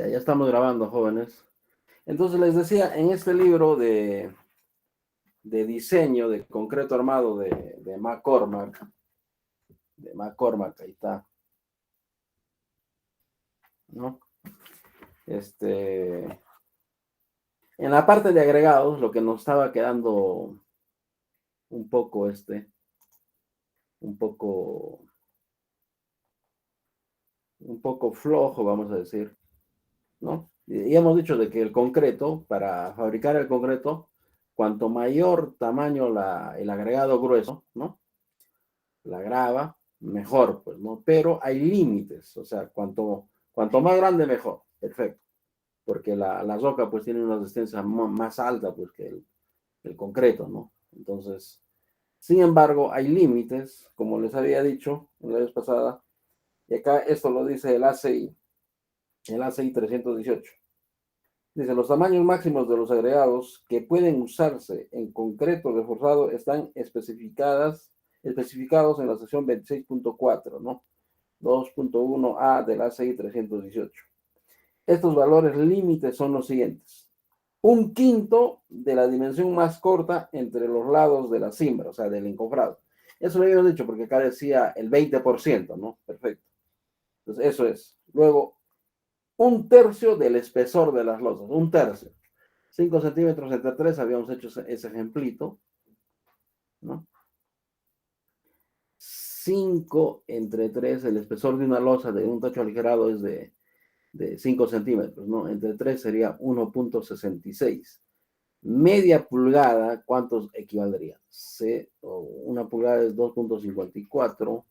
Ya estamos grabando, jóvenes. Entonces les decía, en este libro de diseño de concreto armado de McCormack, ahí está, ¿no? En la parte de agregados, lo que nos estaba quedando un poco, un poco, un poco flojo, vamos a decir, ¿no? Y hemos dicho de que el concreto, para fabricar el concreto, cuanto mayor tamaño el agregado grueso, ¿no? La grava, mejor, pues, ¿no? Pero hay límites, o sea, cuanto más grande, mejor, perfecto, porque la roca, pues, tiene una resistencia más alta, pues, que el concreto, ¿no? Entonces, sin embargo, hay límites, como les había dicho la vez pasada, y acá esto lo dice el ACI 318. Dice, los tamaños máximos de los agregados que pueden usarse en concreto reforzado están especificados en la sección 26.4, ¿no? 2.1a del ACI 318. Estos valores límites son los siguientes. Un quinto de la dimensión más corta entre los lados de la cimbra, o sea, del encofrado. Eso lo habíamos dicho porque acá decía el 20%, ¿no? Perfecto. Entonces, eso es. Luego, un tercio del espesor de las losas, un tercio. 5 centímetros entre 3, habíamos hecho ese ejemplito, ¿no? 5 entre 3, el espesor de una losa de un tacho aligerado es de 5 centímetros, ¿no? Entre 3 sería 1.66. Media pulgada, ¿cuántos equivaldría? Una pulgada es 2.54.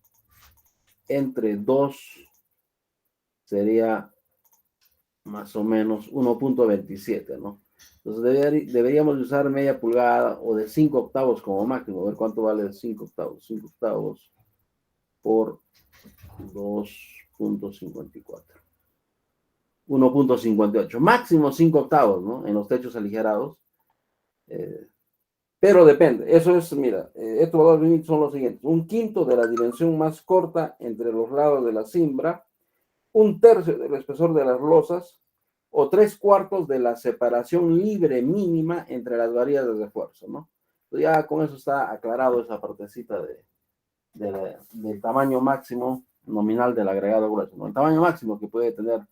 Entre 2 sería más o menos 1.27, ¿no? Entonces deberíamos usar media pulgada o de 5 octavos como máximo. A ver cuánto vale 5 octavos. 5 octavos por 2.54. 1.58. Máximo 5 octavos, ¿no? En los techos aligerados. Pero depende. Eso es, mira, estos valores límites son los siguientes. Un quinto de la dimensión más corta entre los lados de la cimbra. Un tercio del espesor de las losas. O 3/4 de la separación libre mínima entre las varillas de refuerzo, ¿no? Entonces ya con eso está aclarado esa partecita del tamaño máximo nominal del agregado grueso, ¿no? El tamaño máximo que puede tener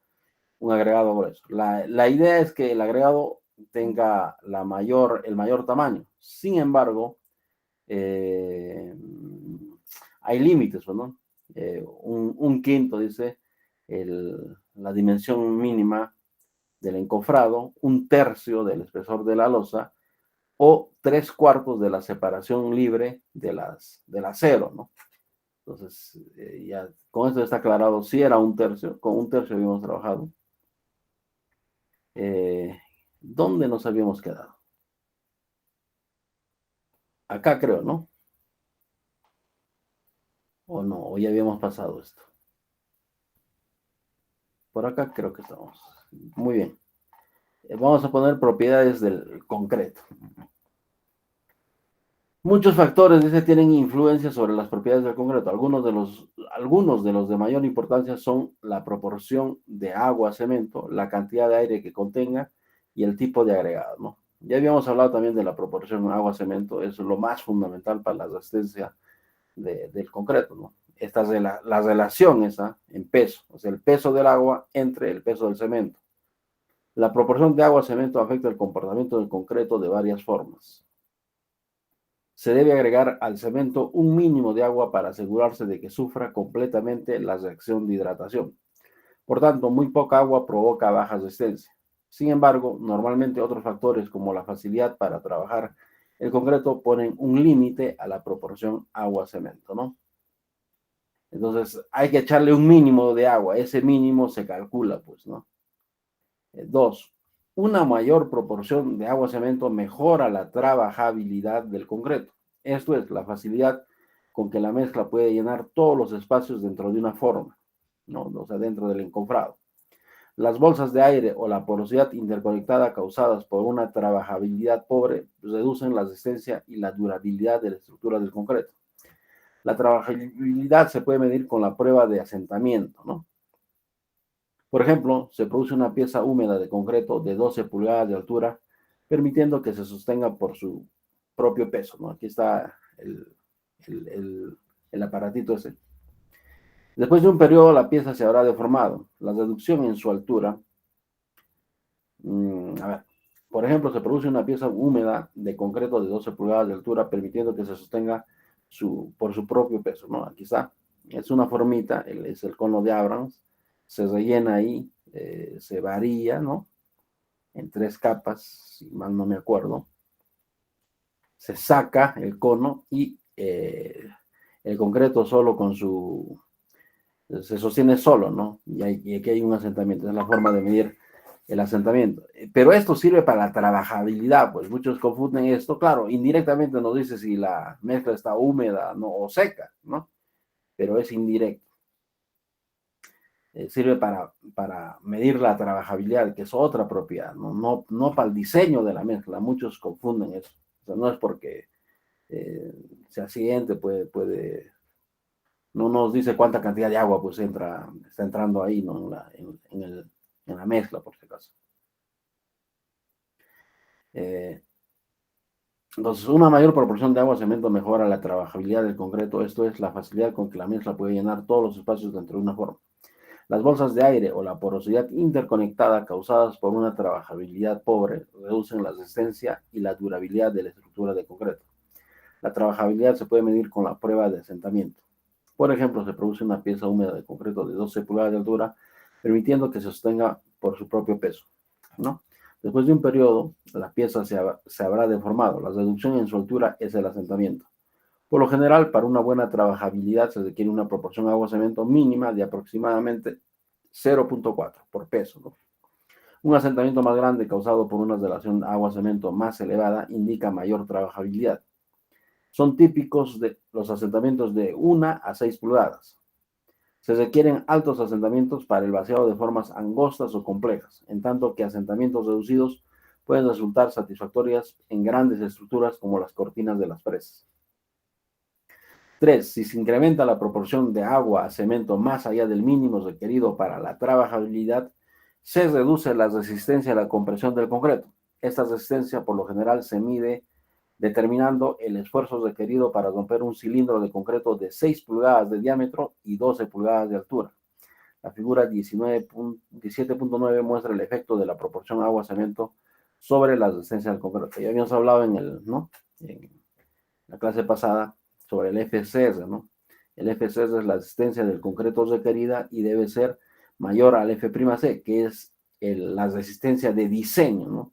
un agregado grueso. La idea es que el agregado tenga el mayor tamaño. Sin embargo, hay límites, ¿no? Un quinto, dice, la dimensión mínima del encofrado, un tercio del espesor de la losa o 3/4 de la separación libre del acero, ¿no? Entonces, ya con esto está aclarado si era un tercio, con un tercio habíamos trabajado. ¿Dónde nos habíamos quedado? Acá creo, ¿no? O no, o ya habíamos pasado esto. Por acá creo que estamos. Muy bien. Vamos a poner propiedades del concreto. Muchos factores, dice, tienen influencia sobre las propiedades del concreto. Algunos de los de mayor importancia son la proporción de agua a cemento, la cantidad de aire que contenga y el tipo de agregado, ¿no? Ya habíamos hablado también de la proporción agua-cemento, eso es lo más fundamental para la resistencia del concreto, ¿no? Esta es la relación esa en peso, o sea, el peso del agua entre el peso del cemento. La proporción de agua-cemento afecta el comportamiento del concreto de varias formas. Se debe agregar al cemento un mínimo de agua para asegurarse de que sufra completamente la reacción de hidratación. Por tanto, muy poca agua provoca baja resistencia. Sin embargo, normalmente otros factores como la facilidad para trabajar el concreto ponen un límite a la proporción agua-cemento, ¿no? Entonces, hay que echarle un mínimo de agua. Ese mínimo se calcula, pues, ¿no? 2. Una mayor proporción de agua-cemento mejora la trabajabilidad del concreto. Esto es la facilidad con que la mezcla puede llenar todos los espacios dentro de una forma, ¿no? O sea, dentro del encofrado. Las bolsas de aire o la porosidad interconectada causadas por una trabajabilidad pobre reducen la resistencia y la durabilidad de la estructura del concreto. La trabajabilidad se puede medir con la prueba de asentamiento, ¿no? Por ejemplo, se produce una pieza húmeda de concreto de 12 pulgadas de altura, permitiendo que se sostenga por su propio peso, ¿no? Aquí está el, el, el aparatito ese. Después de un periodo, la pieza se habrá deformado. La reducción en su altura, a ver, por ejemplo, se produce una pieza húmeda de concreto de 12 pulgadas de altura, permitiendo que se sostenga por su propio peso, ¿no? Aquí está. Es una formita, es el cono de Abrams, se rellena ahí, se varía, ¿no? En 3 capas, si mal no me acuerdo. Se saca el cono y el concreto solo se sostiene solo, ¿no? Y aquí hay un asentamiento, es la forma de medir el asentamiento. Pero esto sirve para la trabajabilidad, pues muchos confunden esto, claro, indirectamente nos dice si la mezcla está húmeda, ¿no? O seca, ¿no? Pero es indirecto. Sirve para medir la trabajabilidad, que es otra propiedad, no para el diseño de la mezcla. Muchos confunden eso. O sea, no es porque se accidente, no nos dice cuánta cantidad de agua pues está entrando ahí, ¿no? En la mezcla, por si acaso. Eh, entonces, una mayor proporción de agua cemento mejora la trabajabilidad del concreto, esto es la facilidad con que la mezcla puede llenar todos los espacios dentro de una forma. Las bolsas de aire o la porosidad interconectada causadas por una trabajabilidad pobre reducen la resistencia y la durabilidad de la estructura de concreto. La trabajabilidad se puede medir con la prueba de asentamiento. Por ejemplo, se produce una pieza húmeda de concreto de 12 pulgadas de altura, permitiendo que se sostenga por su propio peso, ¿no? Después de un periodo, la pieza se habrá deformado. La reducción en su altura es el asentamiento. Por lo general, para una buena trabajabilidad se requiere una proporción agua-cemento mínima de aproximadamente 0,4 por peso, ¿no? Un asentamiento más grande causado por una relación agua-cemento más elevada indica mayor trabajabilidad. Son típicos de los asentamientos de 1 a 6 pulgadas. Se requieren altos asentamientos para el vaciado de formas angostas o complejas, en tanto que asentamientos reducidos pueden resultar satisfactorias en grandes estructuras como las cortinas de las presas. 3. Si se incrementa la proporción de agua a cemento más allá del mínimo requerido para la trabajabilidad, se reduce la resistencia a la compresión del concreto. Esta resistencia por lo general se mide determinando el esfuerzo requerido para romper un cilindro de concreto de 6 pulgadas de diámetro y 12 pulgadas de altura. La figura 17.9 muestra el efecto de la proporción agua-cemento sobre la resistencia del concreto. Ya habíamos hablado ¿no? En la clase pasada sobre el FCR, ¿no? El FCR es la resistencia del concreto requerida y debe ser mayor al F'C, que es la resistencia de diseño, ¿no?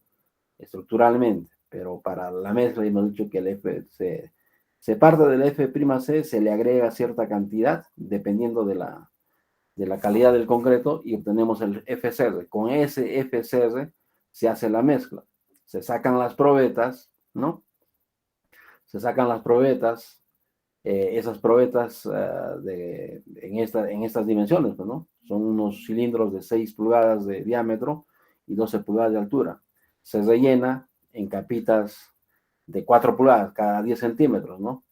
Estructuralmente, pero para la mezcla hemos dicho que se parte del F'C, se le agrega cierta cantidad dependiendo de la calidad del concreto y obtenemos el FCR. Con ese FCR se hace la mezcla, se sacan las probetas, ¿no? Se sacan las probetas, esas probetas en estas dimensiones, pues, ¿no? Son unos cilindros de 6 pulgadas de diámetro y 12 pulgadas de altura. Se rellena en capitas de 4 pulgadas cada 10 centímetros, ¿no?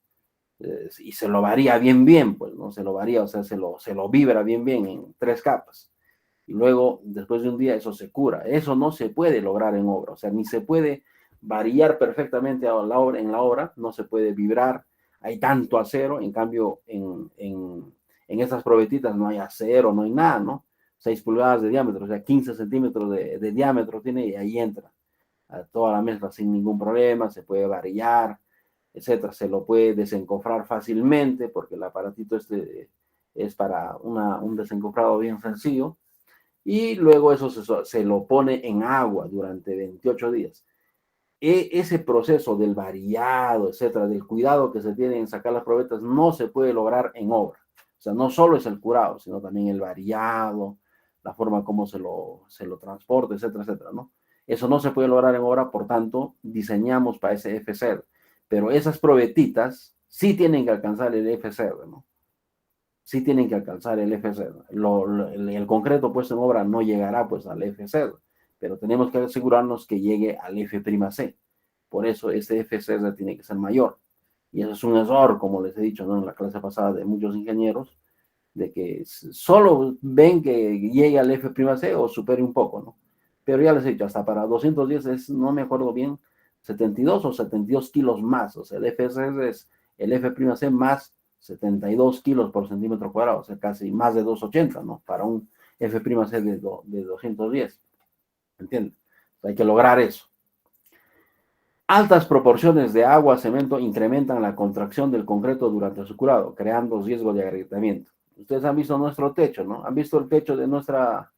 Y se lo varía bien, pues, ¿no? Se lo varía, o sea, se lo vibra bien en 3 capas. Y luego, después de un día, eso se cura. Eso no se puede lograr en obra, o sea, ni se puede variar perfectamente en la obra, no se puede vibrar, hay tanto acero, en cambio, en estas probetitas no hay acero, no hay nada, ¿no? 6 pulgadas de diámetro, o sea, 15 centímetros de diámetro tiene y ahí entra a toda la mezcla sin ningún problema, se puede variar, etcétera. Se lo puede desencofrar fácilmente porque el aparatito este es para un desencofrado bien sencillo. Y luego eso se lo pone en agua durante 28 días. Ese proceso del variado, etcétera, del cuidado que se tiene en sacar las probetas, no se puede lograr en obra. O sea, no solo es el curado, sino también el variado, la forma como se lo transporta, etcétera, etcétera, ¿no? Eso no se puede lograr en obra, por tanto, diseñamos para ese FCR. Pero esas probetitas sí tienen que alcanzar el FCR, ¿no? Sí tienen que alcanzar el FCR. El concreto puesto en obra no llegará pues al FCR, pero tenemos que asegurarnos que llegue al F'C. Por eso este FCR tiene que ser mayor. Y eso es un error, como les he dicho, ¿no? En la clase pasada de muchos ingenieros, de que solo ven que llegue al F'(C) o supere un poco, ¿no? Pero ya les he dicho, hasta para 210 es, no me acuerdo bien, 72 o 72 kilos más, o sea, el FSS es el F'(C) más 72 kilos por centímetro cuadrado, o sea, casi más de 280, ¿no? Para un F'(C) de 210, ¿entiendes? Hay que lograr eso. Altas proporciones de agua, cemento incrementan la contracción del concreto durante su curado, creando riesgo de agrietamiento. Ustedes han visto nuestro techo, ¿no? ¿Han visto el techo de nuestra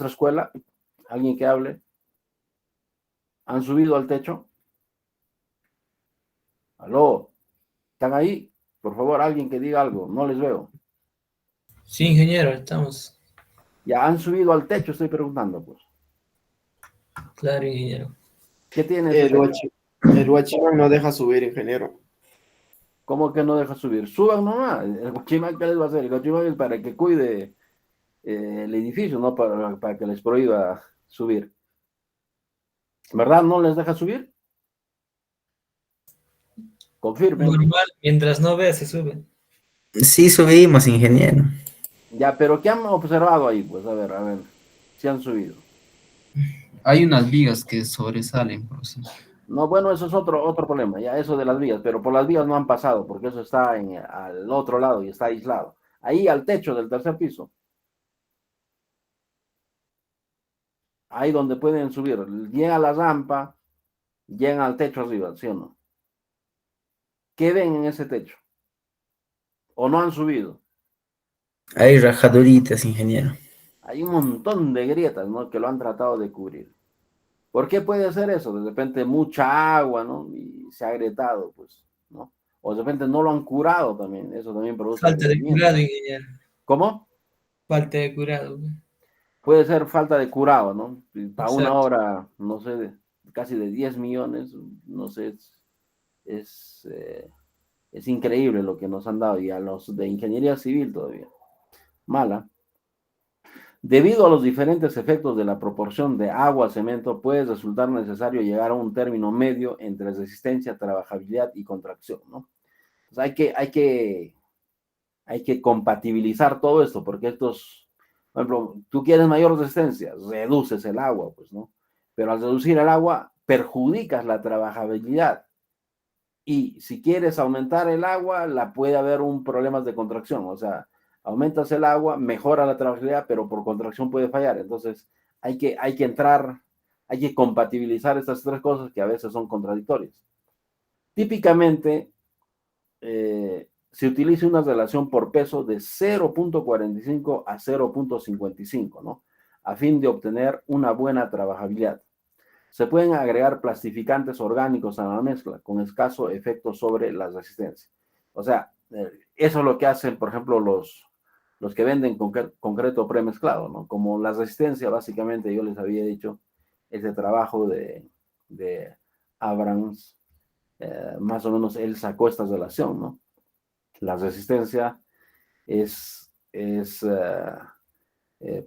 escuela? ¿Alguien que hable? ¿Han subido al techo? ¿Aló? ¿Están ahí? Por favor, alguien que diga algo. No les veo. Sí, ingeniero, estamos. Ya han subido al techo, estoy preguntando, pues. Claro, ingeniero. ¿Qué tiene ese El techo? Huachimán no deja subir, ingeniero. ¿Cómo que no deja subir? Suban nomás. El guachimán, ¿qué les va a hacer? El guachimán es para que cuide el edificio, no para que les prohíba subir. ¿Verdad? ¿No les deja subir? Confirmen. Normal, mientras no vea, se sube. Sí, subimos, ingeniero. Ya, pero ¿qué han observado ahí? Pues a ver, si han subido. Hay unas vigas que sobresalen, profesor. No, bueno, eso es otro problema, ya eso de las vías, pero por las vías no han pasado, porque eso está al otro lado y está aislado. Ahí al techo del tercer piso, ahí donde pueden subir, llega a la rampa, llegan al techo arriba, ¿sí o no? ¿Qué ven en ese techo? ¿O no han subido? Hay rajaduritas, ingeniero. Hay un montón de grietas, ¿no? Que lo han tratado de cubrir. ¿Por qué puede ser eso? De repente mucha agua, ¿no? Y se ha agrietado, pues, ¿no? O de repente no lo han curado también, eso también produce Falta de agrietamiento. curado, ingeniero. ¿Cómo? Falta de curado. Puede ser falta de curado, ¿no? Para una Exacto. obra, no sé, casi de 10 millones, no sé, es, eh, es increíble lo que nos han dado, y a los de ingeniería civil todavía. Mala. Debido a los diferentes efectos de la proporción de agua a cemento, puede resultar necesario llegar a un término medio entre resistencia, trabajabilidad y contracción, ¿no? Pues hay que compatibilizar todo esto, porque estos, por ejemplo, tú quieres mayor resistencia, reduces el agua, pues, ¿no? Pero al reducir el agua, perjudicas la trabajabilidad. Y si quieres aumentar el agua, puede haber un problema de contracción, o sea, aumentas el agua, mejora la trabajabilidad, pero por contracción puede fallar. Entonces, hay que entrar, hay que compatibilizar estas tres cosas que a veces son contradictorias. Típicamente, se utiliza una relación por peso de 0.45 a 0.55, ¿no? A fin de obtener una buena trabajabilidad. Se pueden agregar plastificantes orgánicos a la mezcla con escaso efecto sobre la resistencia. O sea, eso es lo que hacen, por ejemplo, los que venden concreto premezclado, ¿no? Como la resistencia, básicamente, yo les había dicho, ese trabajo de Abrams, más o menos él sacó esta relación, ¿no? La resistencia es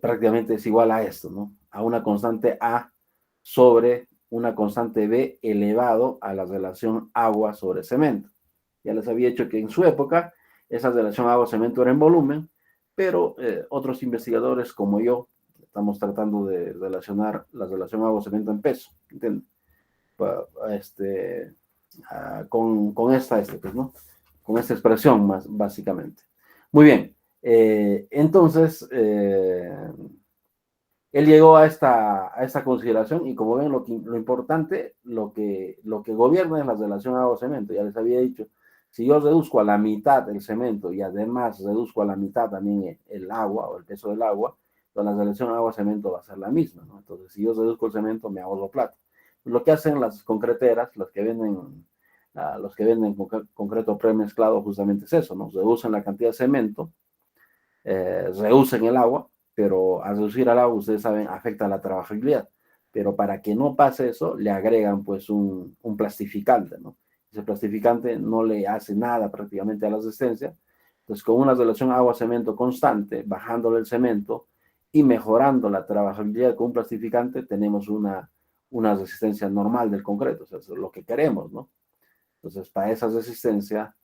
prácticamente es igual a esto, ¿no? A una constante A sobre una constante B elevado a la relación agua sobre cemento. Ya les había dicho que en su época esa relación agua-cemento era en volumen, pero otros investigadores como yo estamos tratando de relacionar la relación agua-cemento en peso, ¿entienden? Este, pues, ¿no? Con esta expresión más básicamente. Muy bien, entonces él llegó a esta consideración, y como ven, lo importante, lo que gobierna es la relación agua-cemento. Ya les había dicho, si yo reduzco a la mitad el cemento y además reduzco a la mitad también el agua o el peso del agua, pues la relación agua-cemento va a ser la misma, ¿no? Entonces, si yo reduzco el cemento, me ahorro plata. Lo que hacen las concreteras, los que venden concreto premezclado, justamente es eso, ¿no? Reducen la cantidad de cemento, reducen el agua, pero al reducir el agua, ustedes saben, afecta la trabajabilidad. Pero para que no pase eso, le agregan pues un plastificante, ¿no? Ese plastificante no le hace nada prácticamente a la resistencia. Entonces, con una relación agua-cemento constante, bajándole el cemento y mejorando la trabajabilidad con un plastificante, tenemos una resistencia normal del concreto. O sea, eso es lo que queremos, ¿no? Entonces, para esa resistencia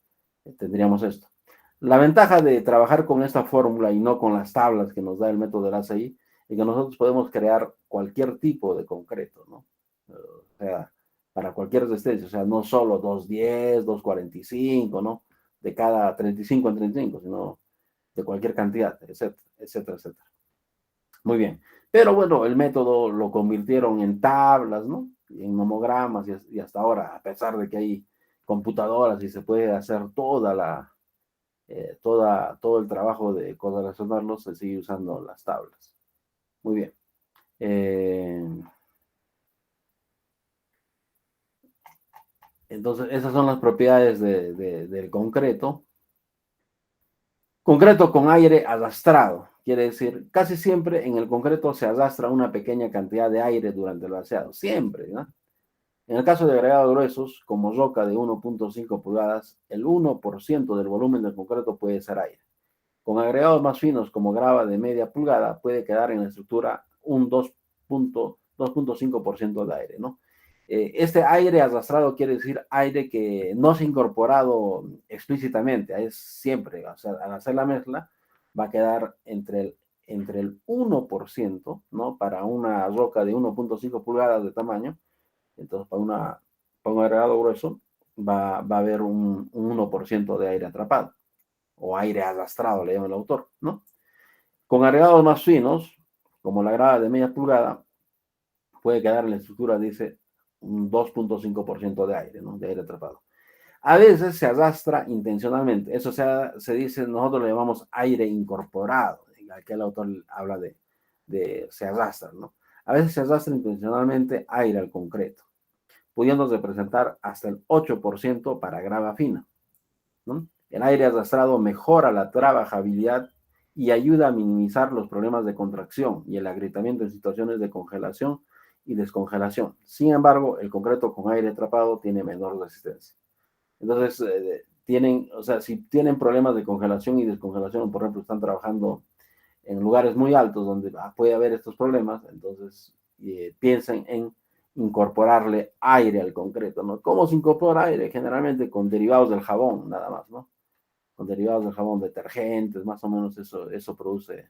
tendríamos esto. La ventaja de trabajar con esta fórmula y no con las tablas que nos da el método del ACI es que nosotros podemos crear cualquier tipo de concreto, ¿no? O sea, para cualquier resistencia, o sea, no solo 210, 245, ¿no? De cada 35 en 35, sino de cualquier cantidad, etcétera, etcétera, etcétera. Muy bien. Pero bueno, el método lo convirtieron en tablas, ¿no? En nomogramas y hasta ahora, a pesar de que hay computadoras y se puede hacer todo el trabajo de correlacionarlos, se sigue usando las tablas. Muy bien. Entonces, esas son las propiedades del concreto. Concreto con aire arrastrado. Quiere decir, casi siempre en el concreto se arrastra una pequeña cantidad de aire durante el vaciado. Siempre, ¿no? En el caso de agregados gruesos, como roca de 1.5 pulgadas, el 1% del volumen del concreto puede ser aire. Con agregados más finos, como grava de media pulgada, puede quedar en la estructura un 2.5% de aire, ¿no? Este aire arrastrado quiere decir aire que no se ha incorporado explícitamente, es siempre, o sea, al hacer la mezcla, va a quedar entre el 1%, ¿no? Para una roca de 1.5 pulgadas de tamaño, entonces para un agregado grueso va a haber un 1% de aire atrapado, o aire arrastrado, le llama el autor, ¿no? Con agregados más finos, como la grava de media pulgada, puede quedar en la estructura, dice, un 2.5% de aire, ¿no? De aire atrapado. A veces se arrastra intencionalmente, eso se dice, nosotros le llamamos aire incorporado, aquí el autor habla de se arrastra, ¿no? A veces se arrastra intencionalmente aire al concreto, pudiendo representar hasta el 8% para grava fina, ¿no? El aire arrastrado mejora la trabajabilidad y ayuda a minimizar los problemas de contracción y el agrietamiento en situaciones de congelación y descongelación. Sin embargo, el concreto con aire atrapado tiene menor resistencia. Entonces, o sea, si tienen problemas de congelación y descongelación, por ejemplo, están trabajando en lugares muy altos donde puede haber estos problemas, entonces piensen en incorporarle aire al concreto, ¿no? ¿Cómo se incorpora aire? Generalmente con derivados del jabón, nada más, ¿no? Con derivados del jabón, detergentes, más o menos eso produce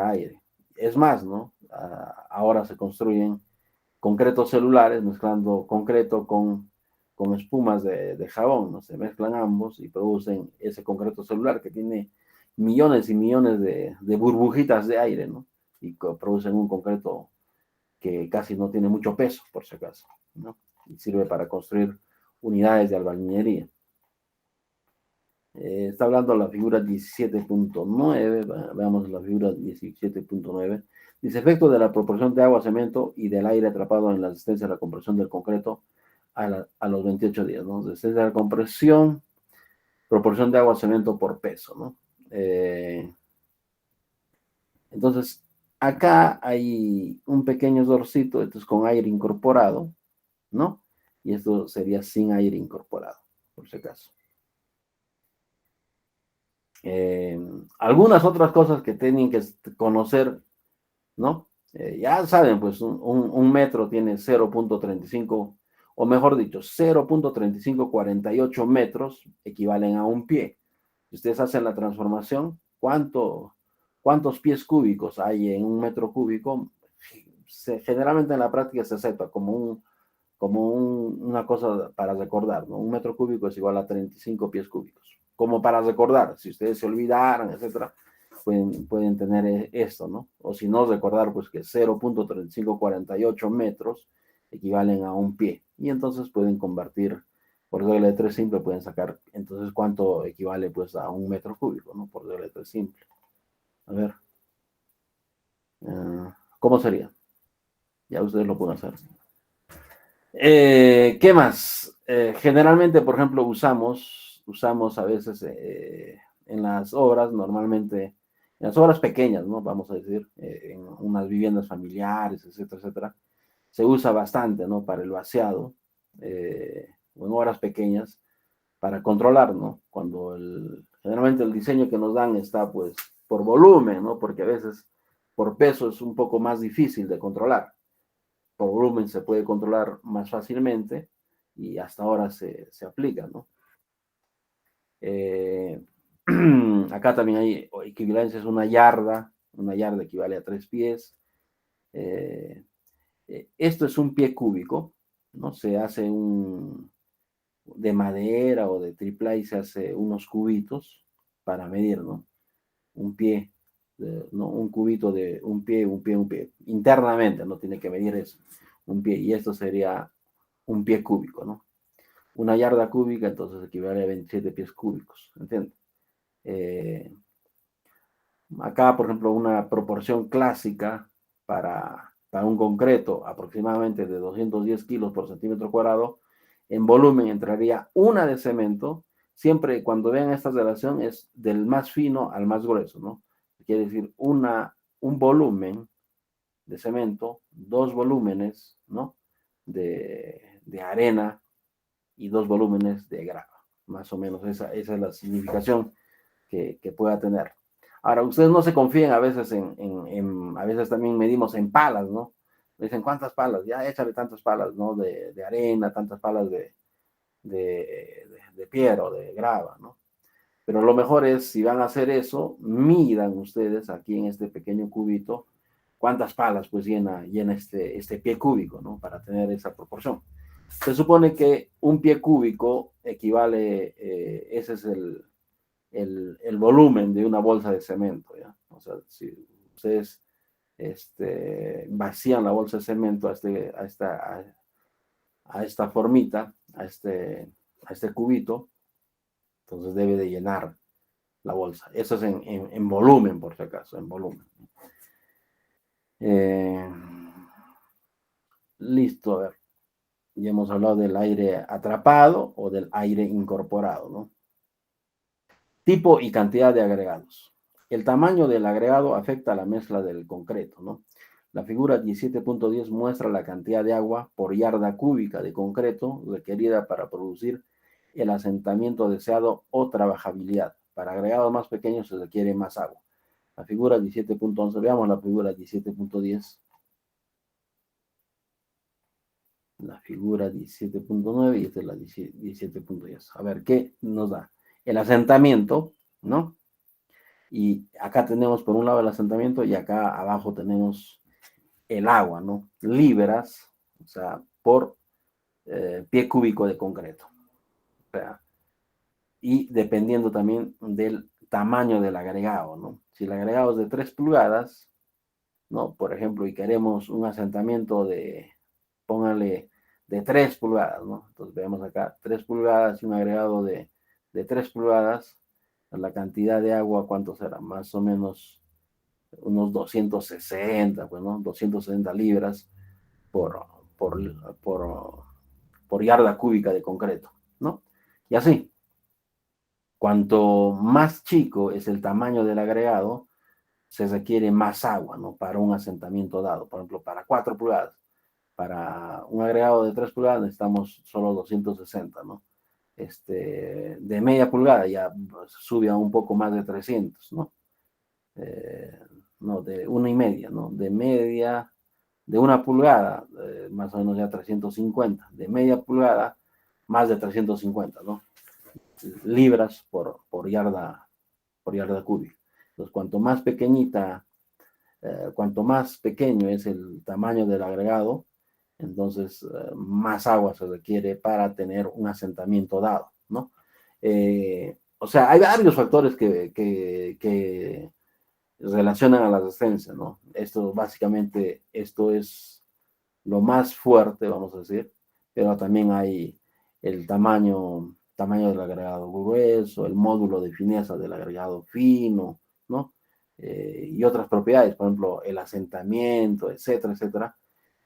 aire. Es más, ¿no? Ahora se construyen concretos celulares mezclando concreto con espumas de jabón, ¿no? Se mezclan ambos y producen ese concreto celular que tiene millones y millones de burbujitas de aire, ¿no? Y producen un concreto que casi no tiene mucho peso, por si acaso, ¿no? Y sirve para construir unidades de albañilería. Está hablando la figura 17.9, veamos la figura 17.9. Dice, efecto de la proporción de agua, cemento y del aire atrapado en la resistencia a la compresión del concreto a los 28 días, ¿no? Resistencia a la compresión, proporción de agua, cemento por peso, ¿no? Entonces, acá hay un pequeño errorcito, esto es con aire incorporado, ¿no? Y esto sería sin aire incorporado, por si acaso. Algunas otras cosas que tienen que conocer, ¿no? Ya saben, pues un metro tiene 0.35, o mejor dicho, 0.3548 metros equivalen a un pie. Si ustedes hacen la transformación, ¿cuántos pies cúbicos hay en un metro cúbico? Generalmente en la práctica se acepta como una cosa para recordar, ¿no? Un metro cúbico es igual a 35 pies cúbicos. Como para recordar, si ustedes se olvidaran, etcétera, pueden tener esto, ¿no? O si no, recordar pues que 0.3548 metros equivalen a un pie. Y entonces pueden convertir, por regla de 3 simple, pueden sacar entonces cuánto equivale pues a un metro cúbico, ¿no? Por regla de 3 simple. A ver. ¿Cómo sería? Ya ustedes lo pueden hacer. ¿Qué más? Generalmente, por ejemplo, usamos a veces en las obras, normalmente, en las obras pequeñas, ¿no? Vamos a decir, en unas viviendas familiares, etcétera, etcétera, se usa bastante, ¿no? Para el vaciado, o en obras pequeñas, para controlar, ¿no? Generalmente el diseño que nos dan está, pues, por volumen, ¿no? Porque a veces por peso es un poco más difícil de controlar. Por volumen se puede controlar más fácilmente y hasta ahora se aplica, ¿no? Acá también hay equivalencias, una yarda equivale a 3 pies. Esto es un pie cúbico, ¿no? Se hace de madera o de triplay, se hace unos cubitos para medir, ¿no? Un pie, ¿no? Un cubito de un pie. Internamente, no tiene que medir eso, un pie. Y esto sería un pie cúbico, ¿no? Una yarda cúbica, entonces equivale a 27 pies cúbicos, ¿entiendes? Acá, por ejemplo, una proporción clásica para un concreto aproximadamente de 210 kilos por centímetro cuadrado, en volumen entraría una de cemento, siempre cuando vean esta relación es del más fino al más grueso, ¿no? Quiere decir un volumen de cemento, 2 volúmenes, ¿no? De arena y 2 volúmenes de grava. Más o menos esa es la significación que pueda tener. Ahora, ustedes no se confíen a veces a veces también medimos en palas, ¿no? Dicen, ¿cuántas palas? Ya échale tantas palas, ¿no? De arena, tantas palas de piedra o de grava, ¿no? Pero lo mejor es, si van a hacer eso, midan ustedes aquí en este pequeño cubito cuántas palas pues llena este pie cúbico, ¿no? Para tener esa proporción. Se supone que un pie cúbico equivale, ese es el volumen de una bolsa de cemento, ¿ya? O sea, si ustedes vacían la bolsa de cemento a esta formita, a este cubito, entonces debe de llenar la bolsa. Eso es en volumen, por si acaso, en volumen. Listo, a ver. Ya hemos hablado del aire atrapado o del aire incorporado, ¿no? Tipo y cantidad de agregados. El tamaño del agregado afecta a la mezcla del concreto, ¿no? La figura 17.10 muestra la cantidad de agua por yarda cúbica de concreto requerida para producir el asentamiento deseado o trabajabilidad. Para agregados más pequeños se requiere más agua. La figura 17.11, veamos la figura 17.10. La figura 17.9 y esta es la 17.10. A ver, ¿qué nos da? El asentamiento, ¿no? Y acá tenemos por un lado el asentamiento y acá abajo tenemos el agua, ¿no? Libras, o sea, por pie cúbico de concreto. O sea, y dependiendo también del tamaño del agregado, ¿no? Si el agregado es de 3 pulgadas, ¿no? Por ejemplo, y queremos un asentamiento póngale, de 3 pulgadas, ¿no? Entonces vemos acá 3 pulgadas y un agregado de 3 pulgadas, la cantidad de agua, ¿cuánto será? Más o menos unos 260, pues, ¿no? 260 libras por, por, por yarda cúbica de concreto, ¿no? Y así, cuanto más chico es el tamaño del agregado, se requiere más agua, ¿no? Para un asentamiento dado. Por ejemplo, para 4 pulgadas. Para un agregado de 3 pulgadas necesitamos solo 260, ¿no? De media pulgada ya sube a un poco más de 300, ¿no? No, de 1,5, ¿no? De 1 pulgada, más o menos ya 350. De media pulgada, más de 350, ¿no? Libras por yarda cúbica. Entonces, cuanto más pequeño es el tamaño del agregado, entonces más agua se requiere para tener un asentamiento dado, ¿no? O sea, hay varios factores que relacionan a la resistencia, ¿no? Básicamente, esto es lo más fuerte, vamos a decir, pero también hay el tamaño del agregado grueso, el módulo de fineza del agregado fino, ¿no? Y otras propiedades, por ejemplo, el asentamiento, etcétera, etcétera,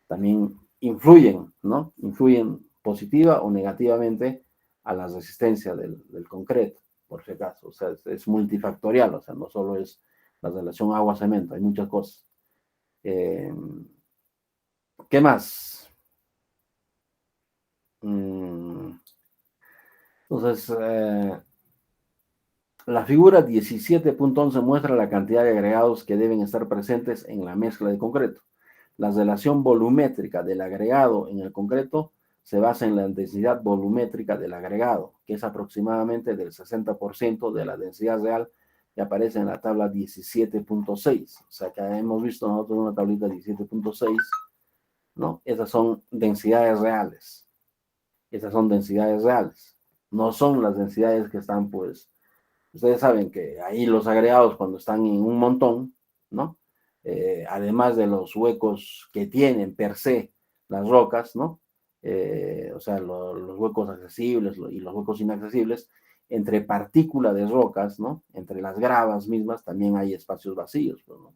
también influyen, ¿no? Influyen positiva o negativamente a la resistencia del concreto, por si acaso. O sea, es multifactorial, o sea, no solo es la relación agua-cemento, hay muchas cosas. ¿Qué más? Entonces, la figura 17.11 muestra la cantidad de agregados que deben estar presentes en la mezcla de concreto. La relación volumétrica del agregado en el concreto se basa en la densidad volumétrica del agregado, que es aproximadamente del 60% de la densidad real que aparece en la tabla 17.6. O sea que hemos visto nosotros una tablita 17.6, ¿no? Esas son densidades reales. Esas son densidades reales. No son las densidades que están, pues, ustedes saben que ahí los agregados cuando están en un montón, ¿no? Además de los huecos que tienen per se las rocas, ¿no? O sea, los huecos accesibles y los huecos inaccesibles, entre partículas de rocas, ¿no? Entre las gravas mismas también hay espacios vacíos, pues, ¿no?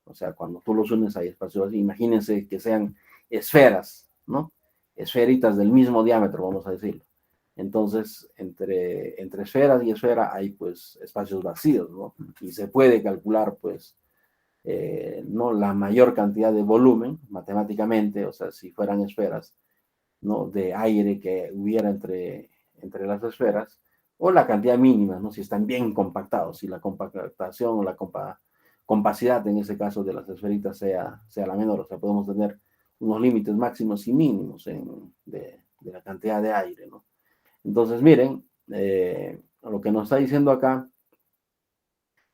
O sea, cuando tú los unes hay espacios vacíos. Imagínense que sean esferas, ¿no? Esferitas del mismo diámetro, vamos a decirlo. Entonces, entre esferas y esfera hay, pues, espacios vacíos, ¿no? Y se puede calcular, pues, no la mayor cantidad de volumen matemáticamente, o sea, si fueran esferas, ¿no? De aire que hubiera entre las esferas, o la cantidad mínima, ¿no? Si están bien compactados, si la compactación o la compacidad en ese caso de las esferitas sea la menor, o sea, podemos tener unos límites máximos y mínimos de la cantidad de aire, ¿no? Entonces, miren, lo que nos está diciendo acá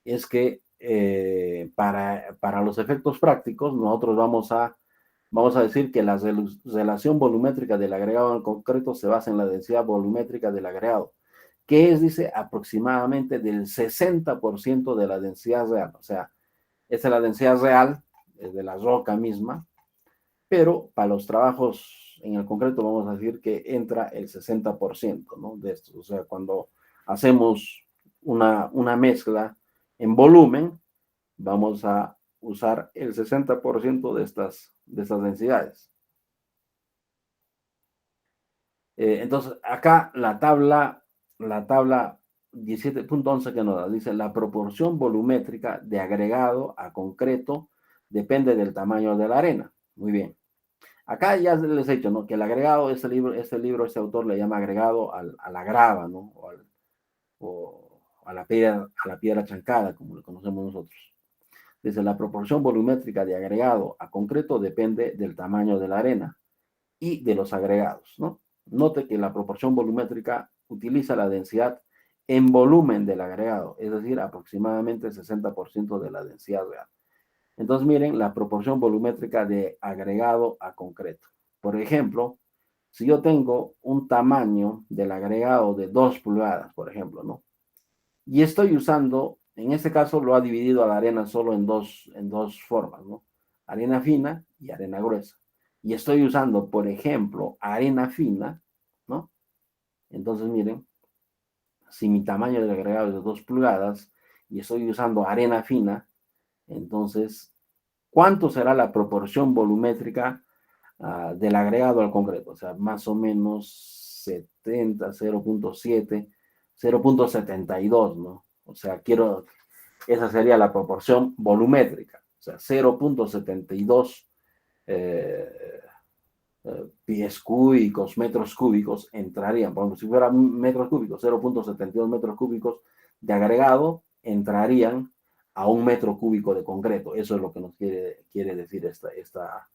es que para los efectos prácticos, nosotros vamos a decir que la relación volumétrica del agregado en concreto se basa en la densidad volumétrica del agregado, que es, dice, aproximadamente del 60% de la densidad real. O sea, esa es la densidad real de la roca misma, pero para los trabajos en el concreto vamos a decir que entra el 60%, ¿no? De estos. O sea, cuando hacemos una mezcla en volumen, vamos a usar el 60% de estas densidades. Entonces, acá la tabla 17.11 que nos da, dice, la proporción volumétrica de agregado a concreto depende del tamaño de la arena. Muy bien. Acá ya les he dicho, ¿no? Que el agregado, este autor le llama agregado a la grava, ¿no? O a la piedra chancada, como lo conocemos nosotros. Dice, la proporción volumétrica de agregado a concreto depende del tamaño de la arena y de los agregados, ¿no? Note que la proporción volumétrica utiliza la densidad en volumen del agregado, es decir, aproximadamente el 60% de la densidad real. Entonces, miren la proporción volumétrica de agregado a concreto. Por ejemplo, si yo tengo un tamaño del agregado de 2 pulgadas, por ejemplo, ¿no? Y estoy usando, en este caso lo ha dividido a la arena solo en dos formas, ¿no? Arena fina y arena gruesa. Y estoy usando, por ejemplo, arena fina, ¿no? Entonces, miren, si mi tamaño del agregado es de 2 pulgadas y estoy usando arena fina, entonces, ¿cuánto será la proporción volumétrica del agregado al concreto? O sea, más o menos 70, 0.7, 0.72, ¿no? O sea, esa sería la proporción volumétrica. O sea, 0.72 pies cúbicos, metros cúbicos entrarían. Por ejemplo, si fuera metros cúbicos, 0.72 metros cúbicos de agregado entrarían a 1 metro cúbico de concreto. Eso es lo que nos quiere decir esta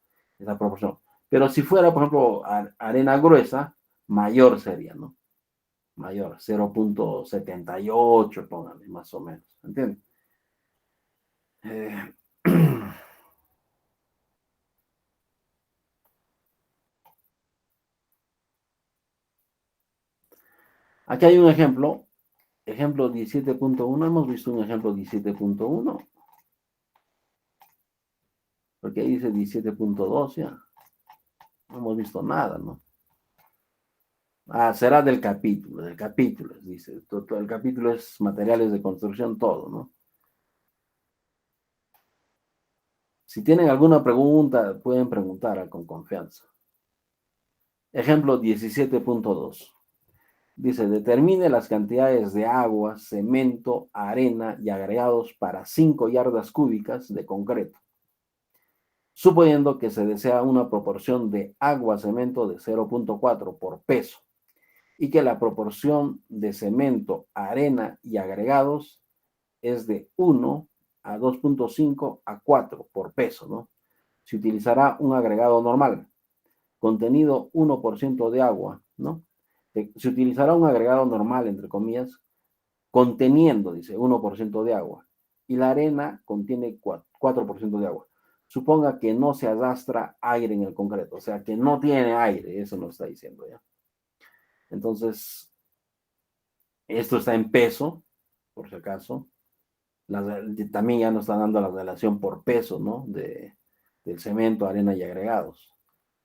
proporción. Pero si fuera, por ejemplo, arena gruesa, mayor sería, ¿no? Mayor, 0.78, pónganle, más o menos. ¿Entienden? Aquí hay un ejemplo 17.1. Hemos visto un ejemplo 17.1. Porque ahí dice 17.2 ya. No hemos visto nada, ¿no? Será del capítulo, dice. Todo el capítulo es materiales de construcción, todo, ¿no? Si tienen alguna pregunta, pueden preguntar con confianza. Ejemplo 17.2. Dice, determine las cantidades de agua, cemento, arena y agregados para 5 yardas cúbicas de concreto, suponiendo que se desea una proporción de agua-cemento de 0.4 por peso y que la proporción de cemento, arena y agregados es de 1 a 2.5 a 4 por peso, ¿no? Se utilizará un agregado normal, contenido 1% de agua, ¿no? Se utilizará un agregado normal, entre comillas, conteniendo, dice, 1% de agua. Y la arena contiene 4% de agua. Suponga que no se arrastra aire en el concreto, o sea, que no tiene aire, eso nos está diciendo ya. Entonces, esto está en peso, por si acaso. También ya nos están dando la relación por peso, ¿no? Del cemento, arena y agregados.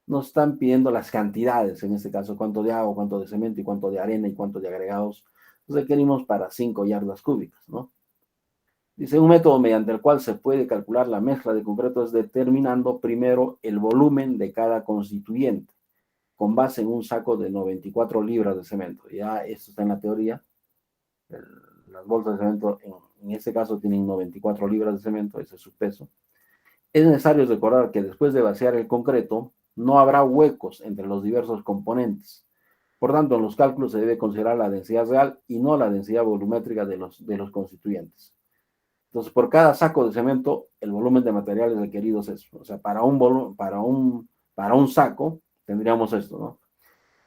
Nos están pidiendo las cantidades, en este caso, cuánto de agua, cuánto de cemento y cuánto de arena y cuánto de agregados requerimos para 5 yardas cúbicas, ¿no? Dice, un método mediante el cual se puede calcular la mezcla de concreto es determinando primero el volumen de cada constituyente, con base en un saco de 94 libras de cemento. Ya esto está en la teoría. Las bolsas de cemento, en este caso, tienen 94 libras de cemento, ese es su peso. Es necesario recordar que después de vaciar el concreto, no habrá huecos entre los diversos componentes. Por tanto, en los cálculos se debe considerar la densidad real y no la densidad volumétrica de los constituyentes. Entonces, por cada saco de cemento, el volumen de materiales requeridos es, o sea, para un saco, tendríamos esto, ¿no?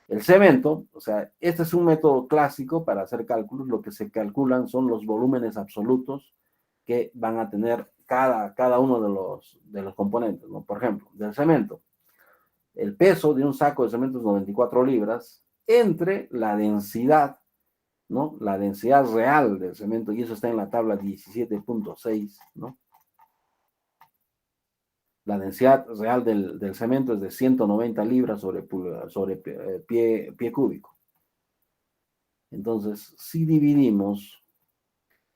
El cemento, o sea, este es un método clásico para hacer cálculos. Lo que se calculan son los volúmenes absolutos que van a tener cada uno de los componentes, ¿no? Por ejemplo, del cemento, el peso de un saco de cemento es 94 libras entre la densidad, ¿no? La densidad real del cemento, y eso está en la tabla 17.6, ¿no? La densidad real del cemento es de 190 libras sobre pie cúbico. Entonces, si dividimos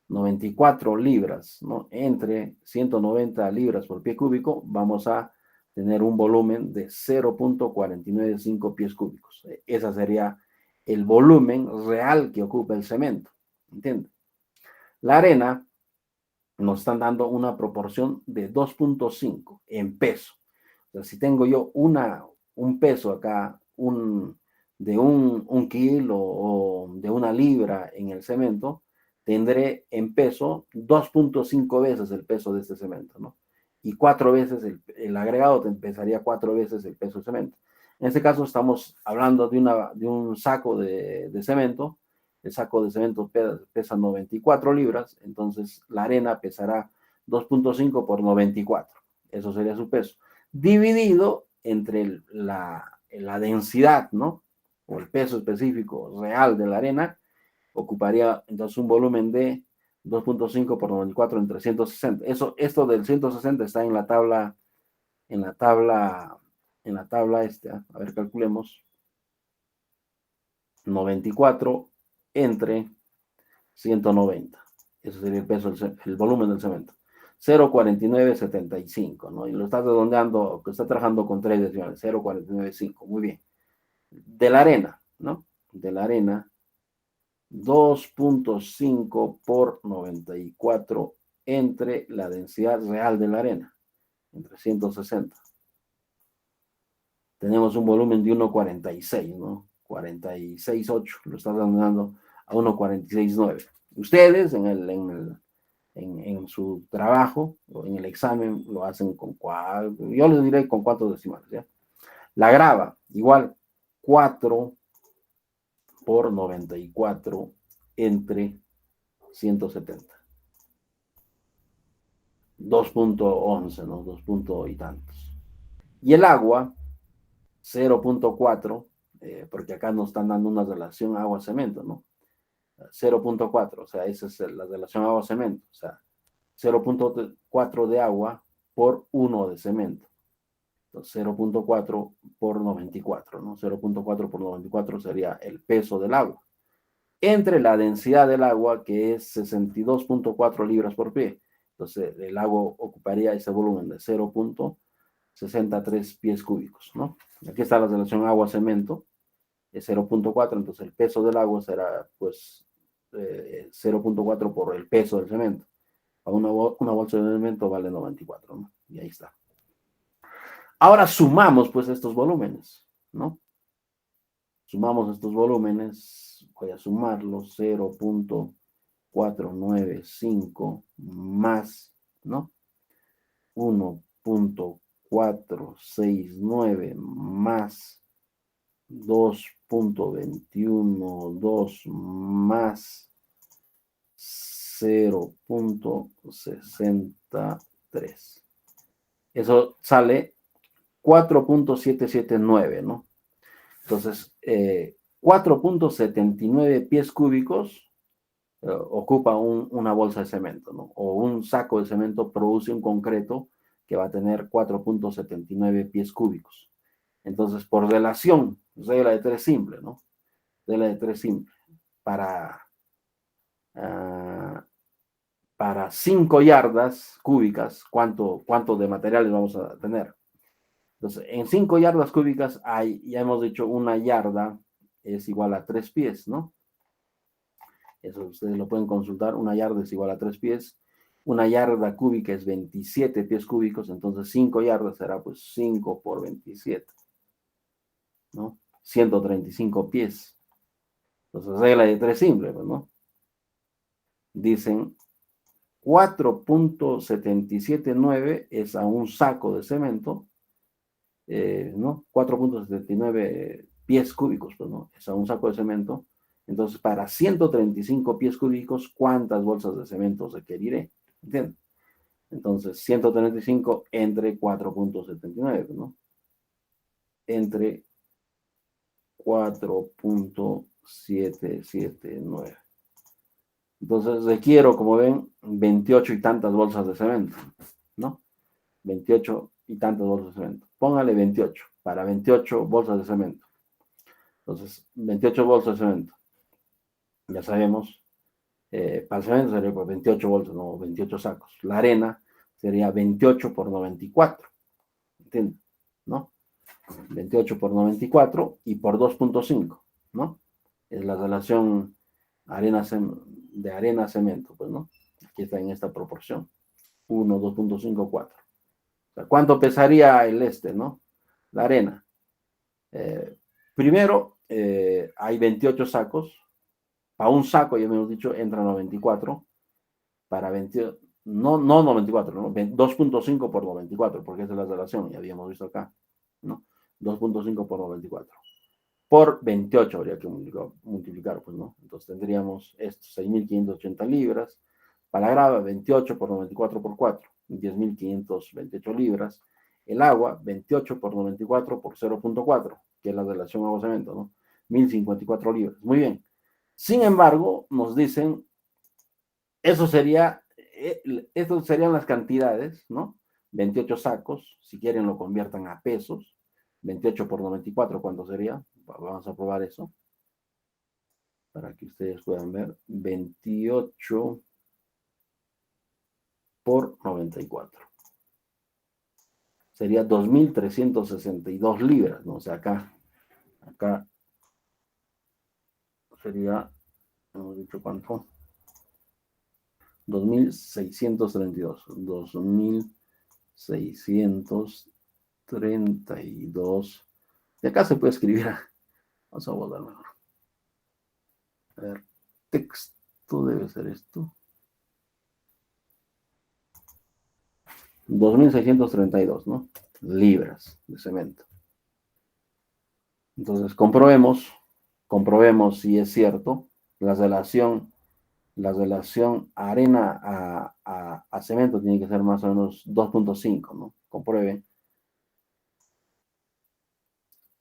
94 libras, ¿no?, entre 190 libras por pie cúbico, vamos a tener un volumen de 0.495 pies cúbicos. Ese sería el volumen real que ocupa el cemento. ¿Entienden? La arena nos están dando una proporción de 2.5 en peso. O sea, si tengo yo un peso acá, de un kilo o de una libra en el cemento, tendré en peso 2.5 veces el peso de este cemento, ¿no? Y 4 veces el agregado te pesaría 4 veces el peso del cemento. En este caso estamos hablando de un saco de cemento. El saco de cemento pesa 94 libras, entonces la arena pesará 2.5 por 94. Eso sería su peso. Dividido entre la densidad, ¿no? O el peso específico real de la arena, ocuparía entonces un volumen de 2.5 por 94 en 360. Esto del 160 está en la tabla a ver, calculemos. 94 entre 190. Eso sería el peso, el volumen del cemento. 0.4975, ¿no? Y lo está redondeando, que está trabajando con 3 decimales, 0.495, muy bien. De la arena, ¿no? De la arena, 2.5 por 94 entre la densidad real de la arena, entre 160. Tenemos un volumen de 1.46, ¿no? 46.8, lo está dando a 1.46.9. Ustedes en su trabajo o en el examen lo hacen yo les diré con 4 decimales, ¿ya? La grava, igual 4 por 94 entre 170. 2.11, ¿no? 2 y tantos. Y el agua, 0.4, porque acá nos están dando una relación agua-cemento, ¿no? 0.4, o sea, esa es la relación agua-cemento, o sea, 0.4 de agua por 1 de cemento. Entonces, 0.4 por 94, ¿no? 0.4 por 94 sería el peso del agua. Entre la densidad del agua, que es 62.4 libras por pie. Entonces, el agua ocuparía ese volumen de 0.63 pies cúbicos, ¿no? Aquí está la relación agua-cemento, es 0.4, entonces el peso del agua será, pues, 0.4 por el peso del cemento. Una bolsa de cemento vale 94, ¿no? Y ahí está. Ahora sumamos, pues, estos volúmenes, ¿no? Sumamos estos volúmenes, voy a sumarlos, 0.495 más, ¿no? 1.469 más 0.212 más 0.63. Eso sale 4.779, ¿no? Entonces, 4.79 pies cúbicos ocupa una bolsa de cemento, ¿no? O un saco de cemento produce un concreto que va a tener 4.79 pies cúbicos. Entonces, por relación, regla de tres simple, ¿no? Regla de tres simple. Para 5 yardas cúbicas, ¿cuánto de materiales vamos a tener? Entonces, en 5 yardas cúbicas ya hemos dicho, una yarda es igual a 3 pies, ¿no? Eso ustedes lo pueden consultar. Una yarda es igual a 3 pies. Una yarda cúbica es 27 pies cúbicos. Entonces, 5 yardas será pues 5 por 27, ¿no? 135 pies. Entonces, regla de tres simple, pues, ¿no? Dicen 4.779 es a un saco de cemento, ¿no? 4.79 pies cúbicos, pues, ¿no? Es a un saco de cemento. Entonces, para 135 pies cúbicos, ¿cuántas bolsas de cemento requeriré? ¿Entienden? Entonces, 135 entre 4.79, ¿no? Entre 4.779. Entonces, requiero, como ven, 28 y tantas bolsas de cemento, ¿no? 28 y tantas bolsas de cemento. Póngale 28 para 28 bolsas de cemento. Entonces, 28 bolsas de cemento. Ya sabemos, para el cemento sería pues 28 bolsas, no 28 sacos. La arena sería 28 por 94. ¿Entienden? ¿No? 28 por 94 y por 2.5, ¿no? Es la relación de arena a cemento, pues, ¿no? Aquí está en esta proporción. 1, 2.5, 4. O sea, ¿cuánto pesaría ¿no? La arena. Primero, hay 28 sacos. Para un saco, ya hemos dicho, entran 94. Para 28, no 94, ¿no? 2.5 por 94, porque esa es la relación, ya habíamos visto acá, ¿no? 2.5 por 94. Por 28 habría que multiplicar, pues, ¿no? Entonces tendríamos esto, 6.580 libras. Para la grava, 28 por 94 por 4, 10.528 libras. El agua, 28 por 94 por 0.4, que es la relación agua-cemento, ¿no? 1.054 libras. Muy bien. Sin embargo, nos dicen, estos serían las cantidades, ¿no? 28 sacos, si quieren lo conviertan a pesos. 28 por 94, ¿cuánto sería? Vamos a probar eso para que ustedes puedan ver. 28 por 94. Sería 2.362 libras, ¿no? O sea, acá sería, hemos dicho cuánto, 2.632. 2.632. Y acá se puede escribir. Vamos a volver mejor. A ver, texto debe ser esto. 2.632, ¿no? Libras de cemento. Entonces, comprobemos si es cierto la relación arena a cemento tiene que ser más o menos 2.5, ¿no? Comprueben.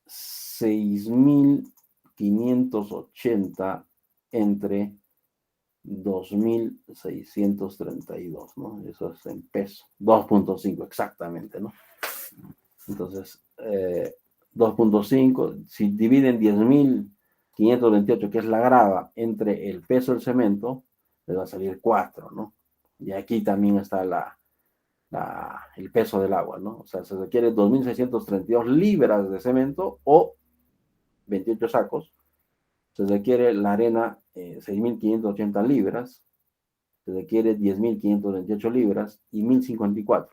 6.580 entre 2.632, ¿no? Eso es en peso. 2.5 exactamente, ¿no? Entonces, 2.5, si dividen 10.528, que es la grava, entre el peso del cemento, les va a salir 4, ¿no? Y aquí también está el peso del agua, ¿no? O sea, se requiere 2.632 libras de cemento o 28 sacos. Se requiere la arena 6.580 libras. Se requiere 10.528 libras y 1.054.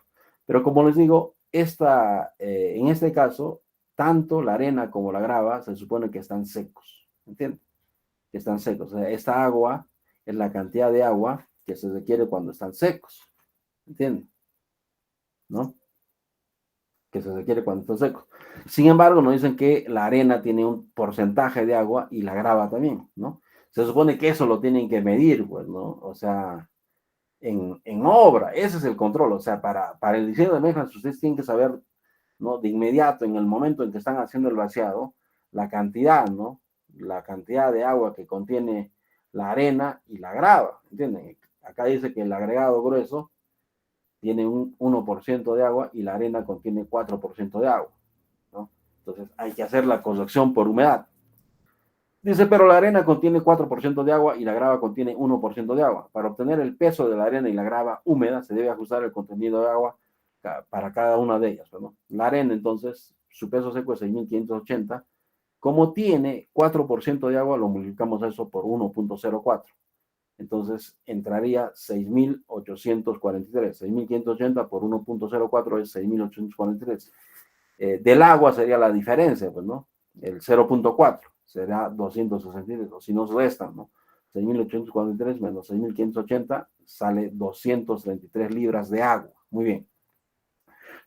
Pero como les digo, en este caso, tanto la arena como la grava se supone que están secos. ¿Entienden? Que están secos. O sea, esta agua es la cantidad de agua que se requiere cuando están secos. ¿Entienden? ¿No? que se requiere cuando están secos. Sin embargo, nos dicen que la arena tiene un porcentaje de agua y la grava también, ¿no? Se supone que eso lo tienen que medir, pues, ¿no? O sea, en obra, ese es el control. O sea, para el diseño de mezclas, ustedes tienen que saber, ¿no? De inmediato, en el momento en que están haciendo el vaciado, la cantidad, ¿no? La cantidad de agua que contiene la arena y la grava, ¿entienden? Acá dice que el agregado grueso tiene un 1% de agua y la arena contiene 4% de agua, ¿no? Entonces hay que hacer la corrección por humedad. Dice, pero la arena contiene 4% de agua y la grava contiene 1% de agua. Para obtener el peso de la arena y la grava húmeda, se debe ajustar el contenido de agua para cada una de ellas, ¿no? La arena, entonces, su peso seco es 6.580. Como tiene 4% de agua, lo multiplicamos eso por 1.04. Entonces entraría 6.843. 6.580 por 1.04 es 6.843. Del agua sería la diferencia, pues, ¿no? El 0.4 será 263, o si nos restan, ¿no? 6.843 menos 6.580 sale 233 libras de agua. Muy bien.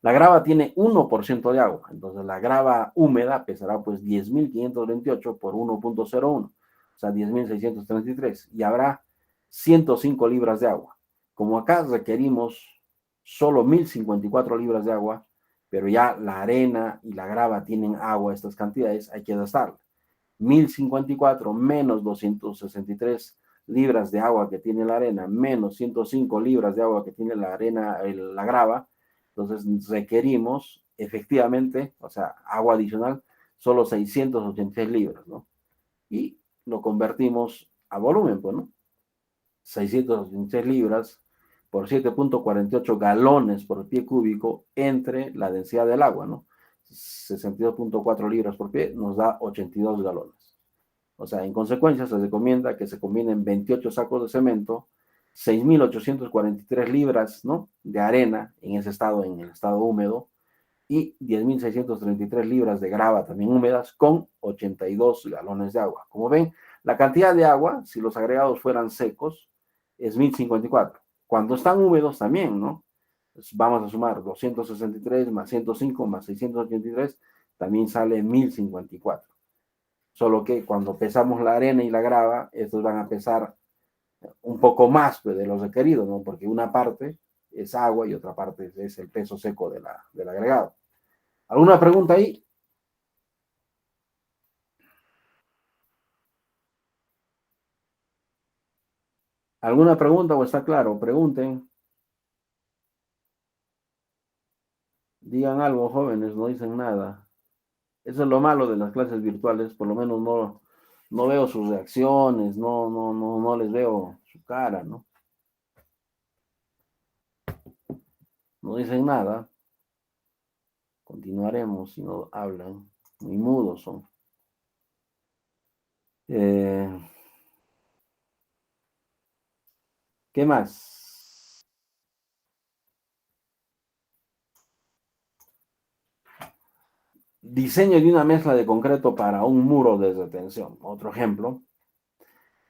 La grava tiene 1% de agua, entonces la grava húmeda pesará pues 10.528 por 1.01, o sea 10.633, y habrá 105 libras de agua. Como acá requerimos solo 1.054 libras de agua, pero ya la arena y la grava tienen agua, estas cantidades, hay que gastarla. 1.054 menos 263 libras de agua que tiene la arena, menos 105 libras de agua que tiene la arena, la grava. Entonces requerimos efectivamente, o sea, agua adicional, solo 686 libras, ¿no? Y lo convertimos a volumen, pues, ¿no? 686 libras por 7.48 galones por pie cúbico entre la densidad del agua, ¿no? 62.4 libras por pie nos da 82 galones. O sea, en consecuencia se recomienda que se combinen 28 sacos de cemento, 6.843 libras, ¿no? De arena en ese estado, en el estado húmedo, y 10.633 libras de grava también húmedas con 82 galones de agua. Como ven, la cantidad de agua, si los agregados fueran secos, es 1.054. Cuando están húmedos también, ¿no? Pues vamos a sumar 263 más 105 más 683, también sale 1.054. Solo que cuando pesamos la arena y la grava, estos van a pesar un poco más, pues, de lo requerido, ¿no? Porque una parte es agua y otra parte es el peso seco del agregado. ¿Alguna pregunta ahí? ¿Alguna pregunta o está claro? Pregunten. Digan algo, jóvenes, no dicen nada. Eso es lo malo de las clases virtuales, por lo menos no veo sus reacciones, no les veo su cara, ¿no? No dicen nada. Continuaremos si no hablan. Muy mudos son. ¿Qué más? Diseño de una mezcla de concreto para un muro de retención. Otro ejemplo.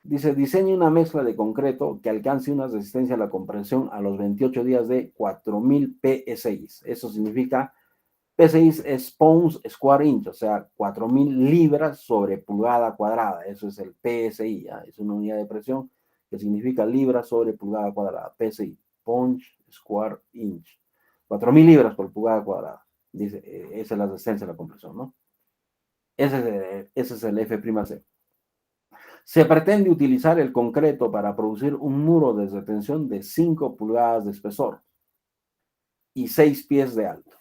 Dice, diseña una mezcla de concreto que alcance una resistencia a la compresión a los 28 días de 4.000 PSI. Eso significa, PSI es pounds square inch, o sea, 4.000 libras sobre pulgada cuadrada. Eso es el PSI, ¿ya? Es una unidad de presión que significa libras sobre pulgada cuadrada. PSI, pounds square inch. 4.000 libras por pulgada cuadrada. Dice, esa es la resistencia a la compresión, ¿no? Ese es el F'C. Se pretende utilizar el concreto para producir un muro de retención de 5 pulgadas de espesor y 6 pies de alto.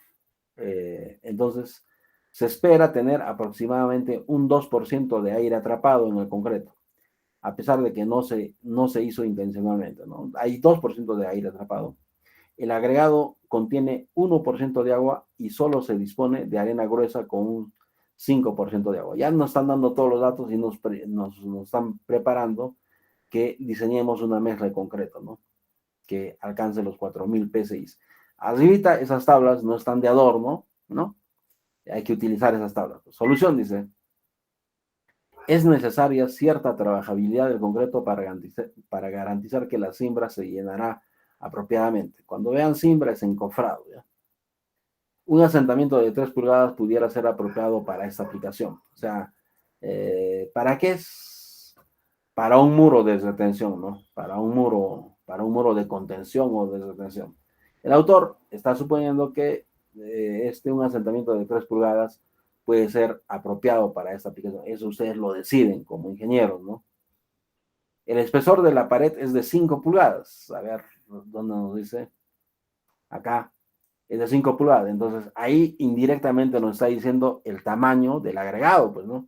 Entonces, se espera tener aproximadamente un 2% de aire atrapado en el concreto, a pesar de que no se hizo intencionalmente, ¿no? Hay 2% de aire atrapado. El agregado contiene 1% de agua y solo se dispone de arena gruesa con un 5% de agua. Ya nos están dando todos los datos y nos están preparando que diseñemos una mezcla de concreto, ¿no? Que alcance los 4.000 PSI. Arribita esas tablas no están de adorno, ¿no? Hay que utilizar esas tablas. Solución, dice. Es necesaria cierta trabajabilidad del concreto para garantizar que la cimbra se llenará apropiadamente. Cuando vean cimbra es encofrado, ¿ya? un asentamiento de 3 pulgadas pudiera ser apropiado para esta aplicación. O sea, ¿para qué es? Para un muro de retención, ¿no? Para un muro de contención o de retención. El autor está suponiendo que un asentamiento de 3 pulgadas puede ser apropiado para esta aplicación. Eso ustedes lo deciden como ingenieros, ¿no? El espesor de la pared es de 5 pulgadas. A ver, ¿dónde nos dice? Acá. Es de 5 pulgadas. Entonces, ahí indirectamente nos está diciendo el tamaño del agregado, pues, ¿no?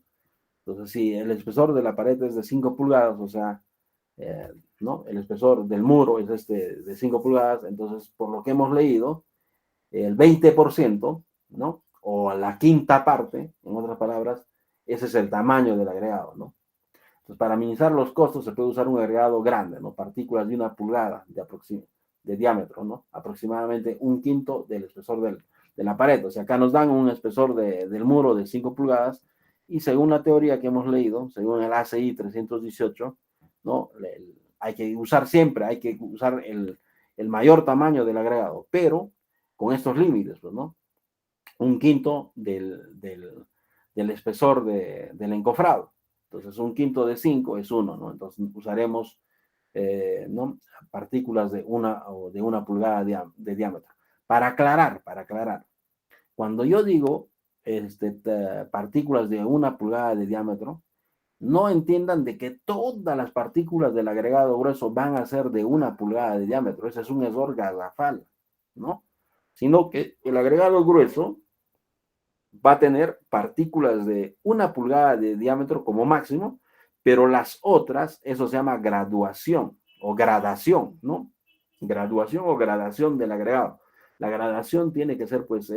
Entonces, si el espesor de la pared es de 5 pulgadas, o sea, ¿no? El espesor del muro es de 5 pulgadas, entonces, por lo que hemos leído, el 20%, ¿no? O la quinta parte, en otras palabras, ese es el tamaño del agregado, ¿no? Entonces, para minimizar los costos se puede usar un agregado grande, ¿no? Partículas de 1 pulgada de diámetro, ¿no? Aproximadamente un quinto del espesor de la pared. O sea, acá nos dan un espesor del muro de 5 pulgadas y según la teoría que hemos leído, según el ACI 318, ¿no? Hay que usar el mayor tamaño del agregado, pero con estos límites, pues, ¿no? Un quinto del espesor del encofrado. Entonces, un quinto de 5 es 1, ¿no? Entonces, usaremos ¿no? Partículas de 1 pulgada de diámetro. Para aclarar, cuando yo digo partículas de 1 pulgada de diámetro, no entiendan de que todas las partículas del agregado grueso van a ser de 1 pulgada de diámetro. Ese es un error garrafal, ¿no? Sino que el agregado grueso va a tener partículas de 1 pulgada de diámetro como máximo, pero las otras, eso se llama graduación o gradación, ¿no? Graduación o gradación del agregado. La gradación tiene que ser, pues,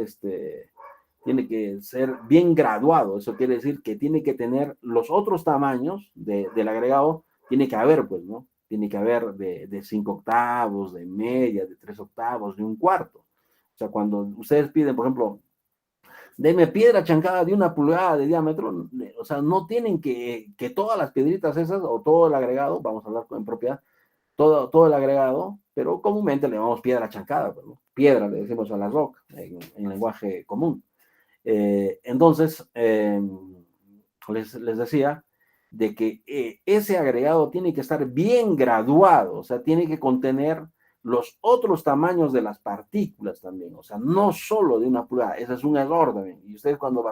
tiene que ser bien graduado. Eso quiere decir que tiene que tener los otros tamaños del agregado, tiene que haber, pues, ¿no? Tiene que haber de 5 octavos, de media, de 3 octavos, de 1/4. O sea, cuando ustedes piden, por ejemplo, deme piedra chancada de 1 pulgada de diámetro, o sea, no tienen que todas las piedritas esas o todo el agregado, vamos a hablar en propiedad, todo el agregado, pero comúnmente le llamamos piedra chancada, pues, ¿no? Piedra le decimos a la roca en lenguaje común. Entonces, les decía de que ese agregado tiene que estar bien graduado, o sea, tiene que contener los otros tamaños de las partículas también, o sea, no solo de 1 pulgada, ese es un error también, y ustedes cuando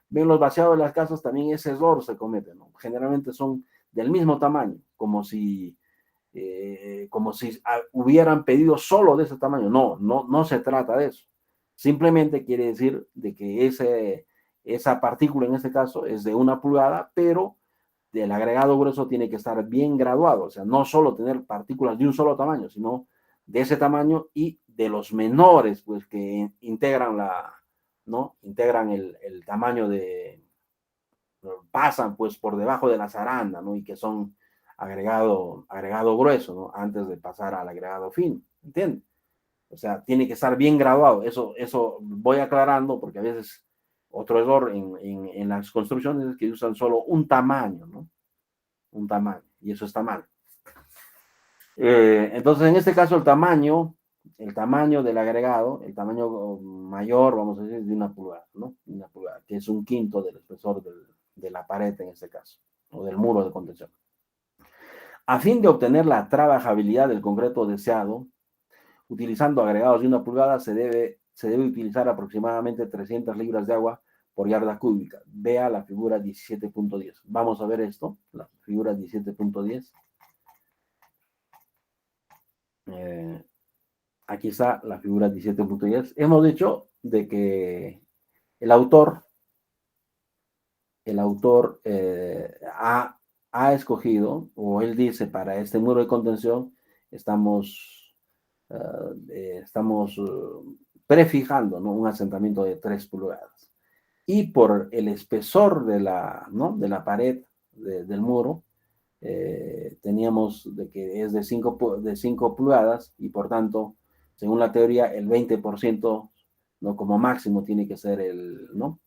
ven los vaciados de las casas también ese error se comete, ¿no? Generalmente son del mismo tamaño, como si hubieran pedido solo de ese tamaño, no se trata de eso, simplemente quiere decir de que esa partícula en este caso es de 1 pulgada, pero el agregado grueso tiene que estar bien graduado, o sea, no solo tener partículas de un solo tamaño, sino de ese tamaño y de los menores, pues, que integran ¿no? Integran el tamaño pasan, pues, por debajo de la zaranda, ¿no? Y que son agregado grueso, ¿no? Antes de pasar al agregado fino, ¿entiendes? O sea, tiene que estar bien graduado, eso voy aclarando, porque a veces otro error en las construcciones es que usan solo un tamaño, ¿no? Un tamaño, y eso está mal. Entonces, en este caso, el tamaño del agregado, el tamaño mayor, vamos a decir, de 1 pulgada, ¿no? 1 pulgada, que es un quinto del espesor de la pared en este caso, o del muro de contención. A fin de obtener la trabajabilidad del concreto deseado, utilizando agregados de 1 pulgada, se debe utilizar aproximadamente 300 libras de agua por yarda cúbica. Vea la figura 17.10. Vamos a ver esto, la figura 17.10. Aquí está la figura 17.10. Hemos dicho de que el autor ha escogido, o él dice, para este muro de contención, estamos prefijando, ¿no? Un asentamiento de 3 pulgadas. Y por el espesor ¿no? de la pared del muro, teníamos de que es de 5 pulgadas y por tanto, según la teoría, el 20%, ¿no? Como máximo tiene que ser ¿no?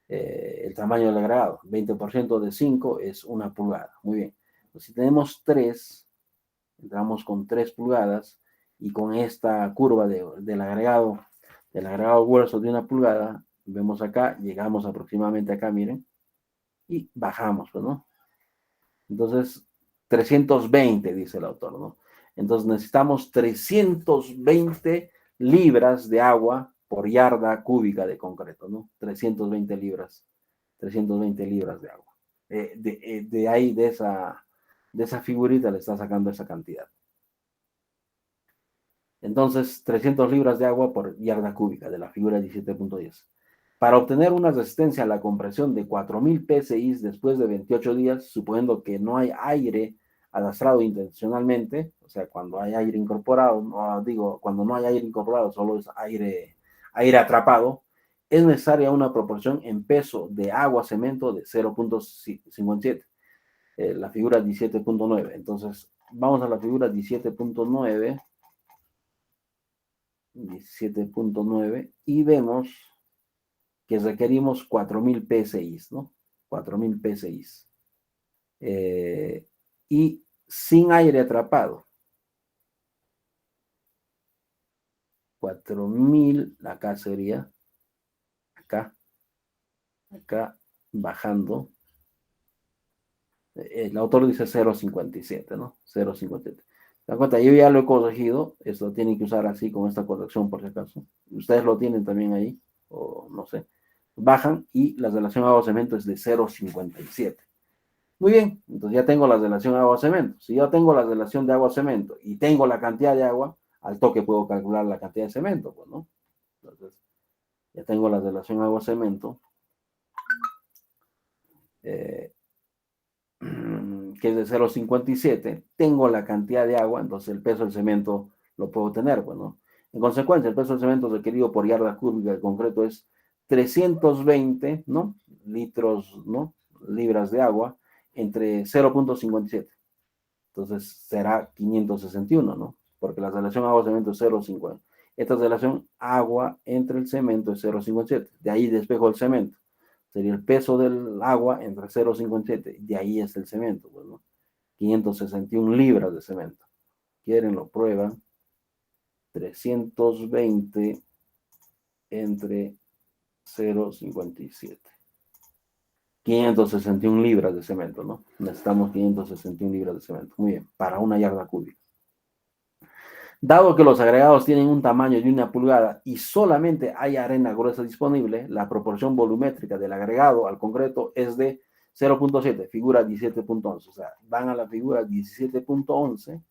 El tamaño del agregado. 20% de 5 es 1 pulgada. Muy bien. Pues si tenemos 3, entramos con 3 pulgadas y con esta curva del agregado el agregado grueso de 1 pulgada, vemos acá, llegamos aproximadamente acá, miren, y bajamos, pues, ¿no? Entonces, 320, dice el autor, ¿no? Entonces necesitamos 320 libras de agua por yarda cúbica de concreto, ¿no? 320 libras de agua. De ahí, de esa figurita le está sacando esa cantidad. Entonces, 300 libras de agua por yarda cúbica de la figura 17.10. Para obtener una resistencia a la compresión de 4000 psi después de 28 días, suponiendo que no hay aire alastrado intencionalmente, o sea, cuando hay aire incorporado, no digo, cuando no hay aire incorporado, solo es aire atrapado, es necesaria una proporción en peso de agua-cemento de 0.57. La figura 17.9. Entonces, vamos a la figura 17.9 y vemos que requerimos 4000 psi, ¿no? 4000 psi. Y sin aire atrapado. 4000, acá sería, acá bajando. El autor dice 0.57, ¿no? 0.57. ¿Se dan cuenta? Yo ya lo he corregido. Esto tienen que usar así con esta corrección por si acaso. Ustedes lo tienen también ahí, o no sé. Bajan y la relación agua-cemento es de 0.57. Muy bien, entonces ya tengo la relación agua-cemento. Si yo tengo la relación de agua-cemento y tengo la cantidad de agua, al toque puedo calcular la cantidad de cemento, pues, ¿no? Entonces, ya tengo la relación agua-cemento, que es de 0.57. Tengo la cantidad de agua, entonces el peso del cemento lo puedo tener, pues, ¿no? En consecuencia, el peso del cemento requerido por yarda cúbica de concreto es 320, ¿no? Litros, ¿no? Libras de agua entre 0.57. Entonces será 561, ¿no? Porque la relación agua-cemento es 0.50. Esta relación agua entre el cemento es 0.57. De ahí despejo el cemento. Sería el peso del agua entre 0.57. De ahí es el cemento, pues, ¿no? 561 libras de cemento. Quieren, lo prueban. 320 entre 0.57. 561 libras de cemento, ¿no? Necesitamos 561 libras de cemento. Muy bien, para 1 yarda cúbica. Dado que los agregados tienen un tamaño de 1 pulgada y solamente hay arena gruesa disponible, la proporción volumétrica del agregado al concreto es de 0.7, figura 17.11. O sea, van a la figura 17.11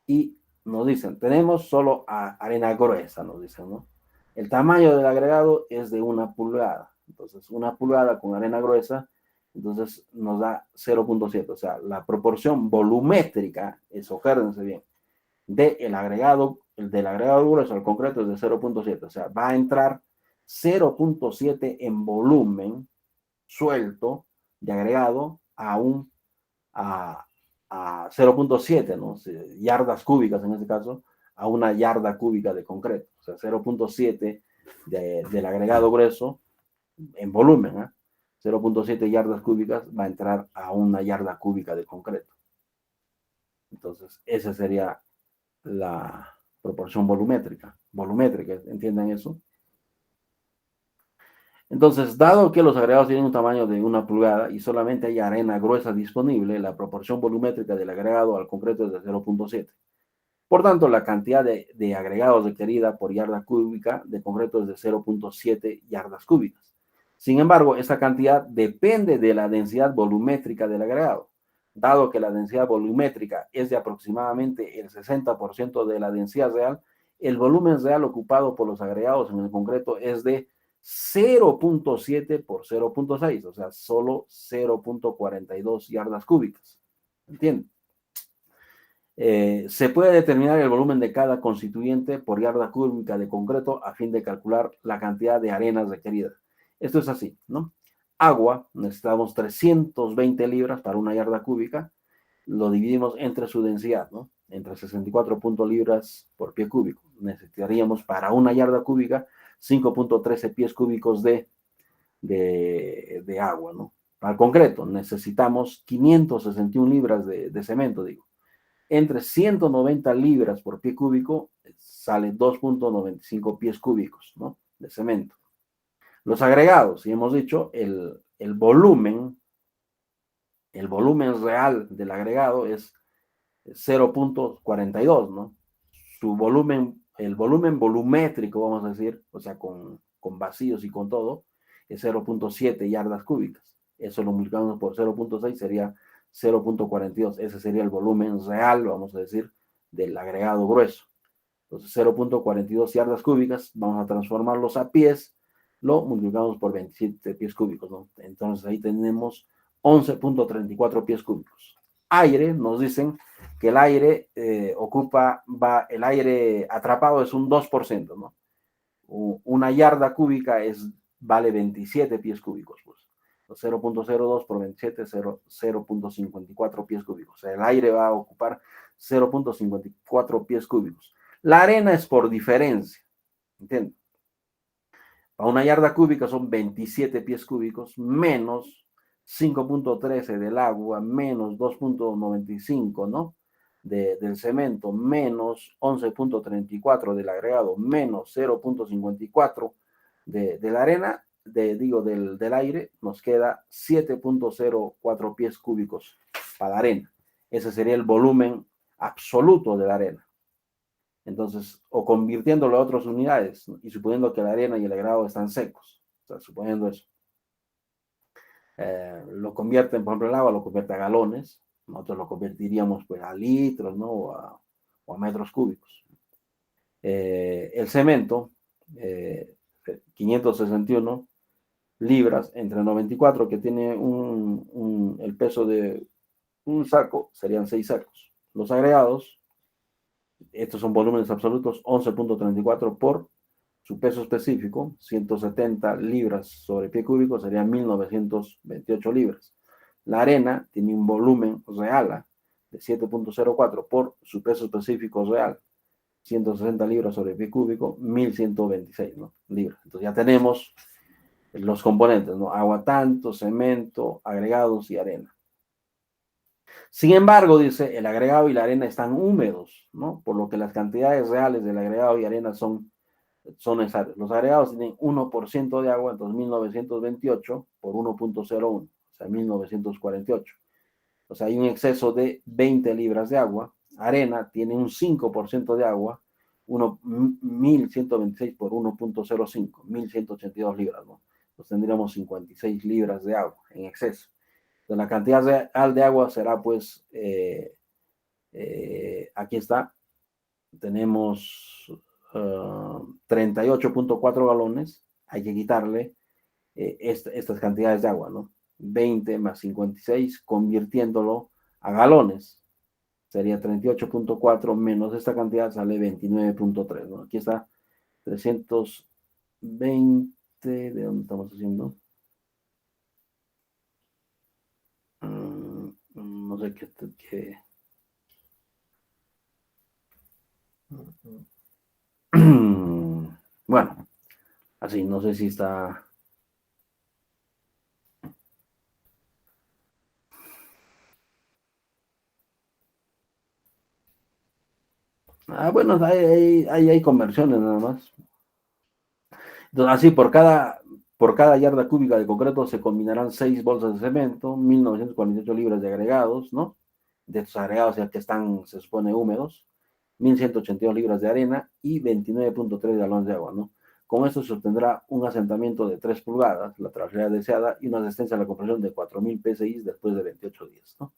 y nos dicen, tenemos solo arena gruesa, nos dicen, ¿no? El tamaño del agregado es de 1 pulgada. Entonces, 1 pulgada con arena gruesa, entonces nos da 0.7. O sea, la proporción volumétrica, eso, acuérdense bien, del agregado grueso al concreto es de 0.7. O sea, va a entrar 0.7 en volumen suelto de agregado a 0.7, ¿no? Yardas cúbicas en este caso, a 1 yarda cúbica de concreto. O sea, 0.7 del agregado grueso en volumen, ¿eh? 0.7 yardas cúbicas va a entrar a 1 yarda cúbica de concreto. Entonces, esa sería la proporción volumétrica. ¿Entienden eso? Entonces, dado que los agregados tienen un tamaño de 1 pulgada y solamente hay arena gruesa disponible, la proporción volumétrica del agregado al concreto es de 0.7. Por tanto, la cantidad de agregados requerida por yarda cúbica de concreto es de 0.7 yardas cúbicas. Sin embargo, esta cantidad depende de la densidad volumétrica del agregado. Dado que la densidad volumétrica es de aproximadamente el 60% de la densidad real, el volumen real ocupado por los agregados en el concreto es de 0.7 por 0.6, o sea, solo 0.42 yardas cúbicas. ¿Entienden? Se puede determinar el volumen de cada constituyente por yarda cúbica de concreto a fin de calcular la cantidad de arenas requerida. Esto es así, ¿no? Agua, necesitamos 320 libras para 1 yarda cúbica, lo dividimos entre su densidad, ¿no? Entre 64 libras por pie cúbico. Necesitaríamos para 1 yarda cúbica 5.13 pies cúbicos de agua, ¿no? Para el concreto necesitamos 561 libras de cemento, digo. Entre 190 libras por pie cúbico sale 2.95 pies cúbicos, ¿no? De cemento. Los agregados, y hemos dicho, el volumen real del agregado es 0.42, ¿no? Su volumen, el volumen volumétrico, vamos a decir, o sea, con vacíos y con todo, es 0.7 yardas cúbicas. Eso lo multiplicamos por 0.6, sería 0.42. Ese sería el volumen real, vamos a decir, del agregado grueso. Entonces, 0.42 yardas cúbicas, vamos a transformarlos a pies, lo multiplicamos por 27 pies cúbicos, ¿no? Entonces, ahí tenemos 11.34 pies cúbicos. Aire, nos dicen que el aire el aire atrapado es un 2%, ¿no? Una yarda cúbica vale 27 pies cúbicos, pues. 0.02 por 27, 0.54 pies cúbicos. O sea, el aire va a ocupar 0.54 pies cúbicos. La arena es por diferencia, ¿entiendes? Para una yarda cúbica son 27 pies cúbicos menos 5.13 del agua, menos 2.95, ¿no? Del cemento, menos 11.34 del agregado, menos 0.54 de la arena, del aire, nos queda 7.04 pies cúbicos para la arena. Ese sería el volumen absoluto de la arena. Entonces, o convirtiéndolo a otras unidades, ¿no? Y suponiendo que la arena y el agregado están secos, o sea, suponiendo eso. Lo convierten, por ejemplo, el agua lo convierte a galones, nosotros lo convertiríamos pues a litros, ¿no? O a metros cúbicos. El cemento, 561 libras entre 94, que tiene el peso de un saco, serían 6 sacos. Los agregados, estos son volúmenes absolutos, 11.34 por su peso específico, 170 libras sobre pie cúbico, serían 1928 libras. La arena tiene un volumen real de 7.04 por su peso específico real, 160 libras sobre pie cúbico, 1126, ¿no? Libras. Entonces ya tenemos los componentes, ¿no? Agua tanto, cemento, agregados y arena. Sin embargo, dice, el agregado y la arena están húmedos, ¿no? Por lo que las cantidades reales del agregado y arena son necesarios. Los agregados tienen 1% de agua, entonces 1928 por 1.01, o sea, 1948. O sea, hay un exceso de 20 libras de agua. Arena tiene un 5% de agua, 1126 por 1.05, 1182 libras, ¿no? Pues tendríamos 56 libras de agua en exceso. Entonces, la cantidad real de agua será, pues, aquí está, tenemos 38.4 galones, hay que quitarle estas cantidades de agua, ¿no? 20 más 56, convirtiéndolo a galones, sería 38.4 menos esta cantidad, sale 29.3, ¿no? Aquí está 320, ¿de dónde estamos haciendo? No sé qué. Bueno, así, no sé si está. Bueno, hay conversiones nada más. Entonces, así, por cada yarda cúbica de concreto se combinarán 6 bolsas de cemento, 1948 libras de agregados, ¿no? De estos agregados ya que están, se supone, húmedos, 1182 libras de arena y 29.3 galones de agua, ¿no? Con esto se obtendrá un asentamiento de 3 pulgadas, la trazabilidad deseada, y una asistencia a la compresión de 4.000 PSI después de 28 días, ¿no?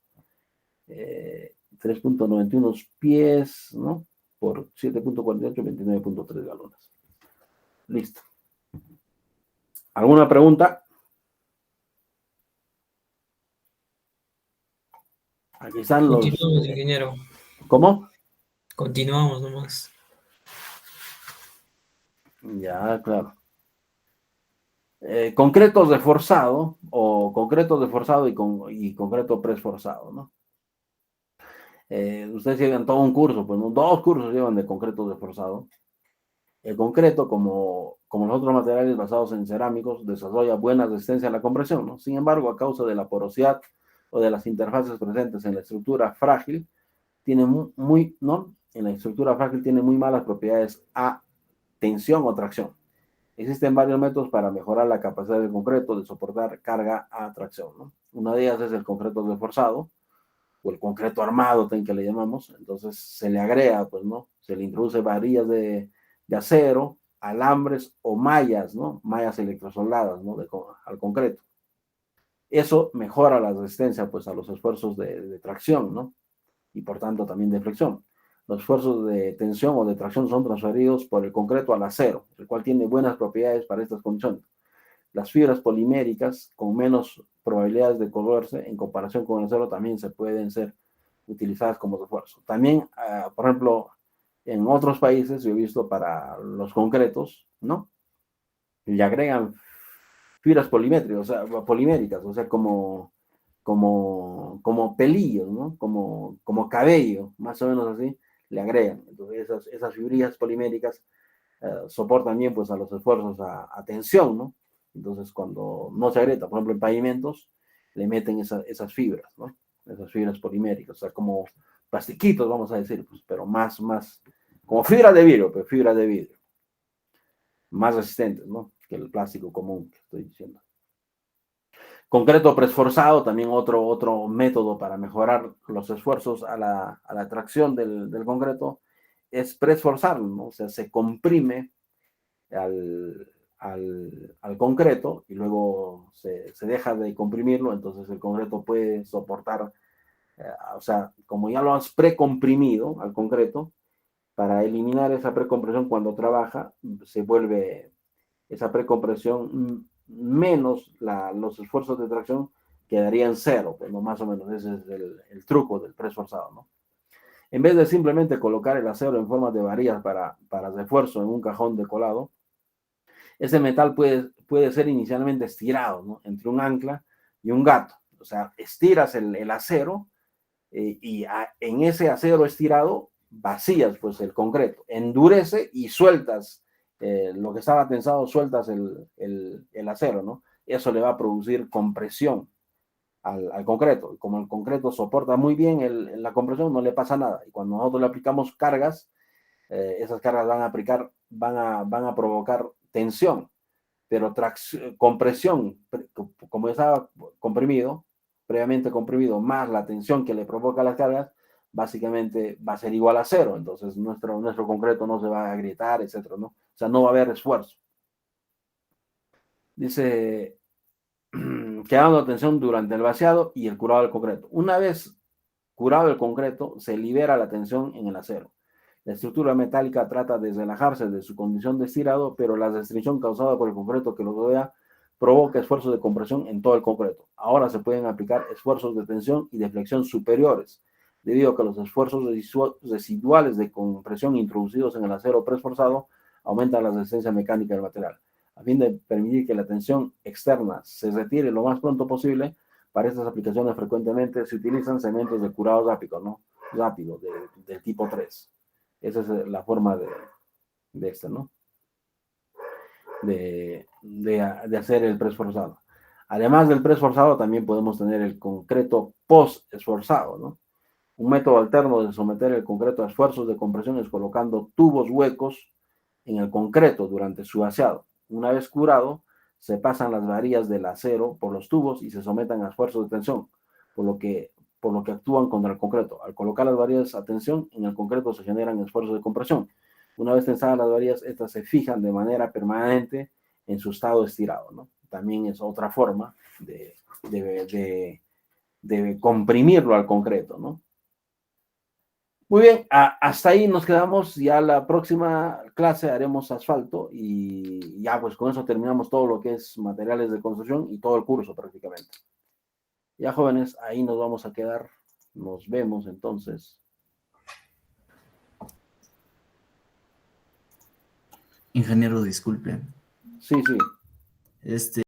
3.91 pies, ¿no? Por 7.48, 29.3 galones. Listo. ¿Alguna pregunta? Aquí están los... Continuamos, ingeniero. ¿Cómo? Continuamos nomás. Ya, claro. Concreto reforzado o concreto reforzado y concreto preesforzado, ¿no? Ustedes llevan todo un curso, pues, ¿no? 2 cursos llevan de concreto reforzado. El concreto, como los otros materiales basados en cerámicos, desarrolla buena resistencia a la compresión, ¿no? Sin embargo, a causa de la porosidad o de las interfaces presentes en la estructura frágil, tiene en la estructura frágil tiene muy malas propiedades a tensión o tracción. Existen varios métodos para mejorar la capacidad del concreto de soportar carga a tracción, ¿no? Una de ellas es el concreto reforzado o el concreto armado, que le llamamos. Entonces se le agrega, pues, ¿no? Se le introduce varillas de acero, alambres o mallas, ¿no? Mallas electrosoldadas, ¿no? Al concreto. Eso mejora la resistencia, pues, a los esfuerzos de tracción, ¿no? Y por tanto también de flexión. Los esfuerzos de tensión o de tracción son transferidos por el concreto al acero, el cual tiene buenas propiedades para estas condiciones. Las fibras poliméricas con menos probabilidades de corroerse en comparación con el acero también se pueden ser utilizadas como refuerzo. También, por ejemplo, en otros países yo he visto para los concretos, ¿no? Le agregan fibras poliméricas, o sea, como pelillos, ¿no? Como cabello, más o menos así, le agregan. Entonces esas fibrillas poliméricas soportan bien, pues, a los esfuerzos a tensión, ¿no? Entonces cuando no se agrieta, por ejemplo, en pavimentos, le meten esas fibras, ¿no? Esas fibras poliméricas, o sea, como plastiquitos, vamos a decir, pues, pero más, como fibra de vidrio, pero fibra de vidrio, más resistentes, ¿no? Que el plástico común que estoy diciendo. Concreto preesforzado, también otro método para mejorar los esfuerzos a la tracción del concreto, es preesforzarlo, ¿no? O sea, se comprime al concreto y luego se deja de comprimirlo, entonces el concreto puede soportar, o sea, como ya lo has precomprimido al concreto, para eliminar esa precompresión cuando trabaja, se vuelve esa precompresión menos los esfuerzos de tracción quedarían cero, pues, ¿no? Más o menos ese es el truco del preesforzado, ¿no? En vez de simplemente colocar el acero en forma de varillas para refuerzo en un cajón de colado, ese metal puede ser inicialmente estirado, ¿no? Entre un ancla y un gato. O sea, estiras el acero y en ese acero estirado vacías, pues, el concreto, endurece y sueltas lo que estaba tensado, sueltas el acero, ¿no? Eso le va a producir compresión al concreto. Y como el concreto soporta muy bien la compresión, no le pasa nada. Y cuando nosotros le aplicamos cargas, esas cargas van a provocar tensión, pero compresión, como estaba comprimido, previamente comprimido, más la tensión que le provoca las cargas, básicamente va a ser igual a cero. Entonces nuestro concreto no se va a agrietar, etcétera, ¿no? O sea, no va a haber esfuerzo. Dice, quedando tensión durante el vaciado y el curado del concreto. Una vez curado el concreto, se libera la tensión en el acero. La estructura metálica trata de relajarse de su condición de estirado, pero la restricción causada por el concreto que lo rodea provoca esfuerzos de compresión en todo el concreto. Ahora se pueden aplicar esfuerzos de tensión y de flexión superiores, debido a que los esfuerzos residuales de compresión introducidos en el acero preesforzado aumentan la resistencia mecánica del material. A fin de permitir que la tensión externa se retire lo más pronto posible, para estas aplicaciones frecuentemente se utilizan cementos de curado rápido, ¿no? Rápido, del tipo 3. Esa es la forma de este, ¿no? De hacer el preesforzado. Además del preesforzado, también podemos tener el concreto post-esforzado, ¿no? Un método alterno de someter el concreto a esfuerzos de compresión es colocando tubos huecos en el concreto durante su vaciado. Una vez curado, se pasan las varillas del acero por los tubos y se someten a esfuerzos de tensión, por lo que actúan contra el concreto. Al colocar las varillas a tensión, en el concreto se generan esfuerzos de compresión. Una vez tensadas las varillas, estas se fijan de manera permanente en su estado estirado, ¿no? También es otra forma de comprimirlo al concreto, ¿no? Muy bien, hasta ahí nos quedamos. Ya la próxima clase haremos asfalto y ya, pues, con eso terminamos todo lo que es materiales de construcción y todo el curso prácticamente. Ya, jóvenes, ahí nos vamos a quedar. Nos vemos entonces. Ingeniero, disculpe. Sí, sí.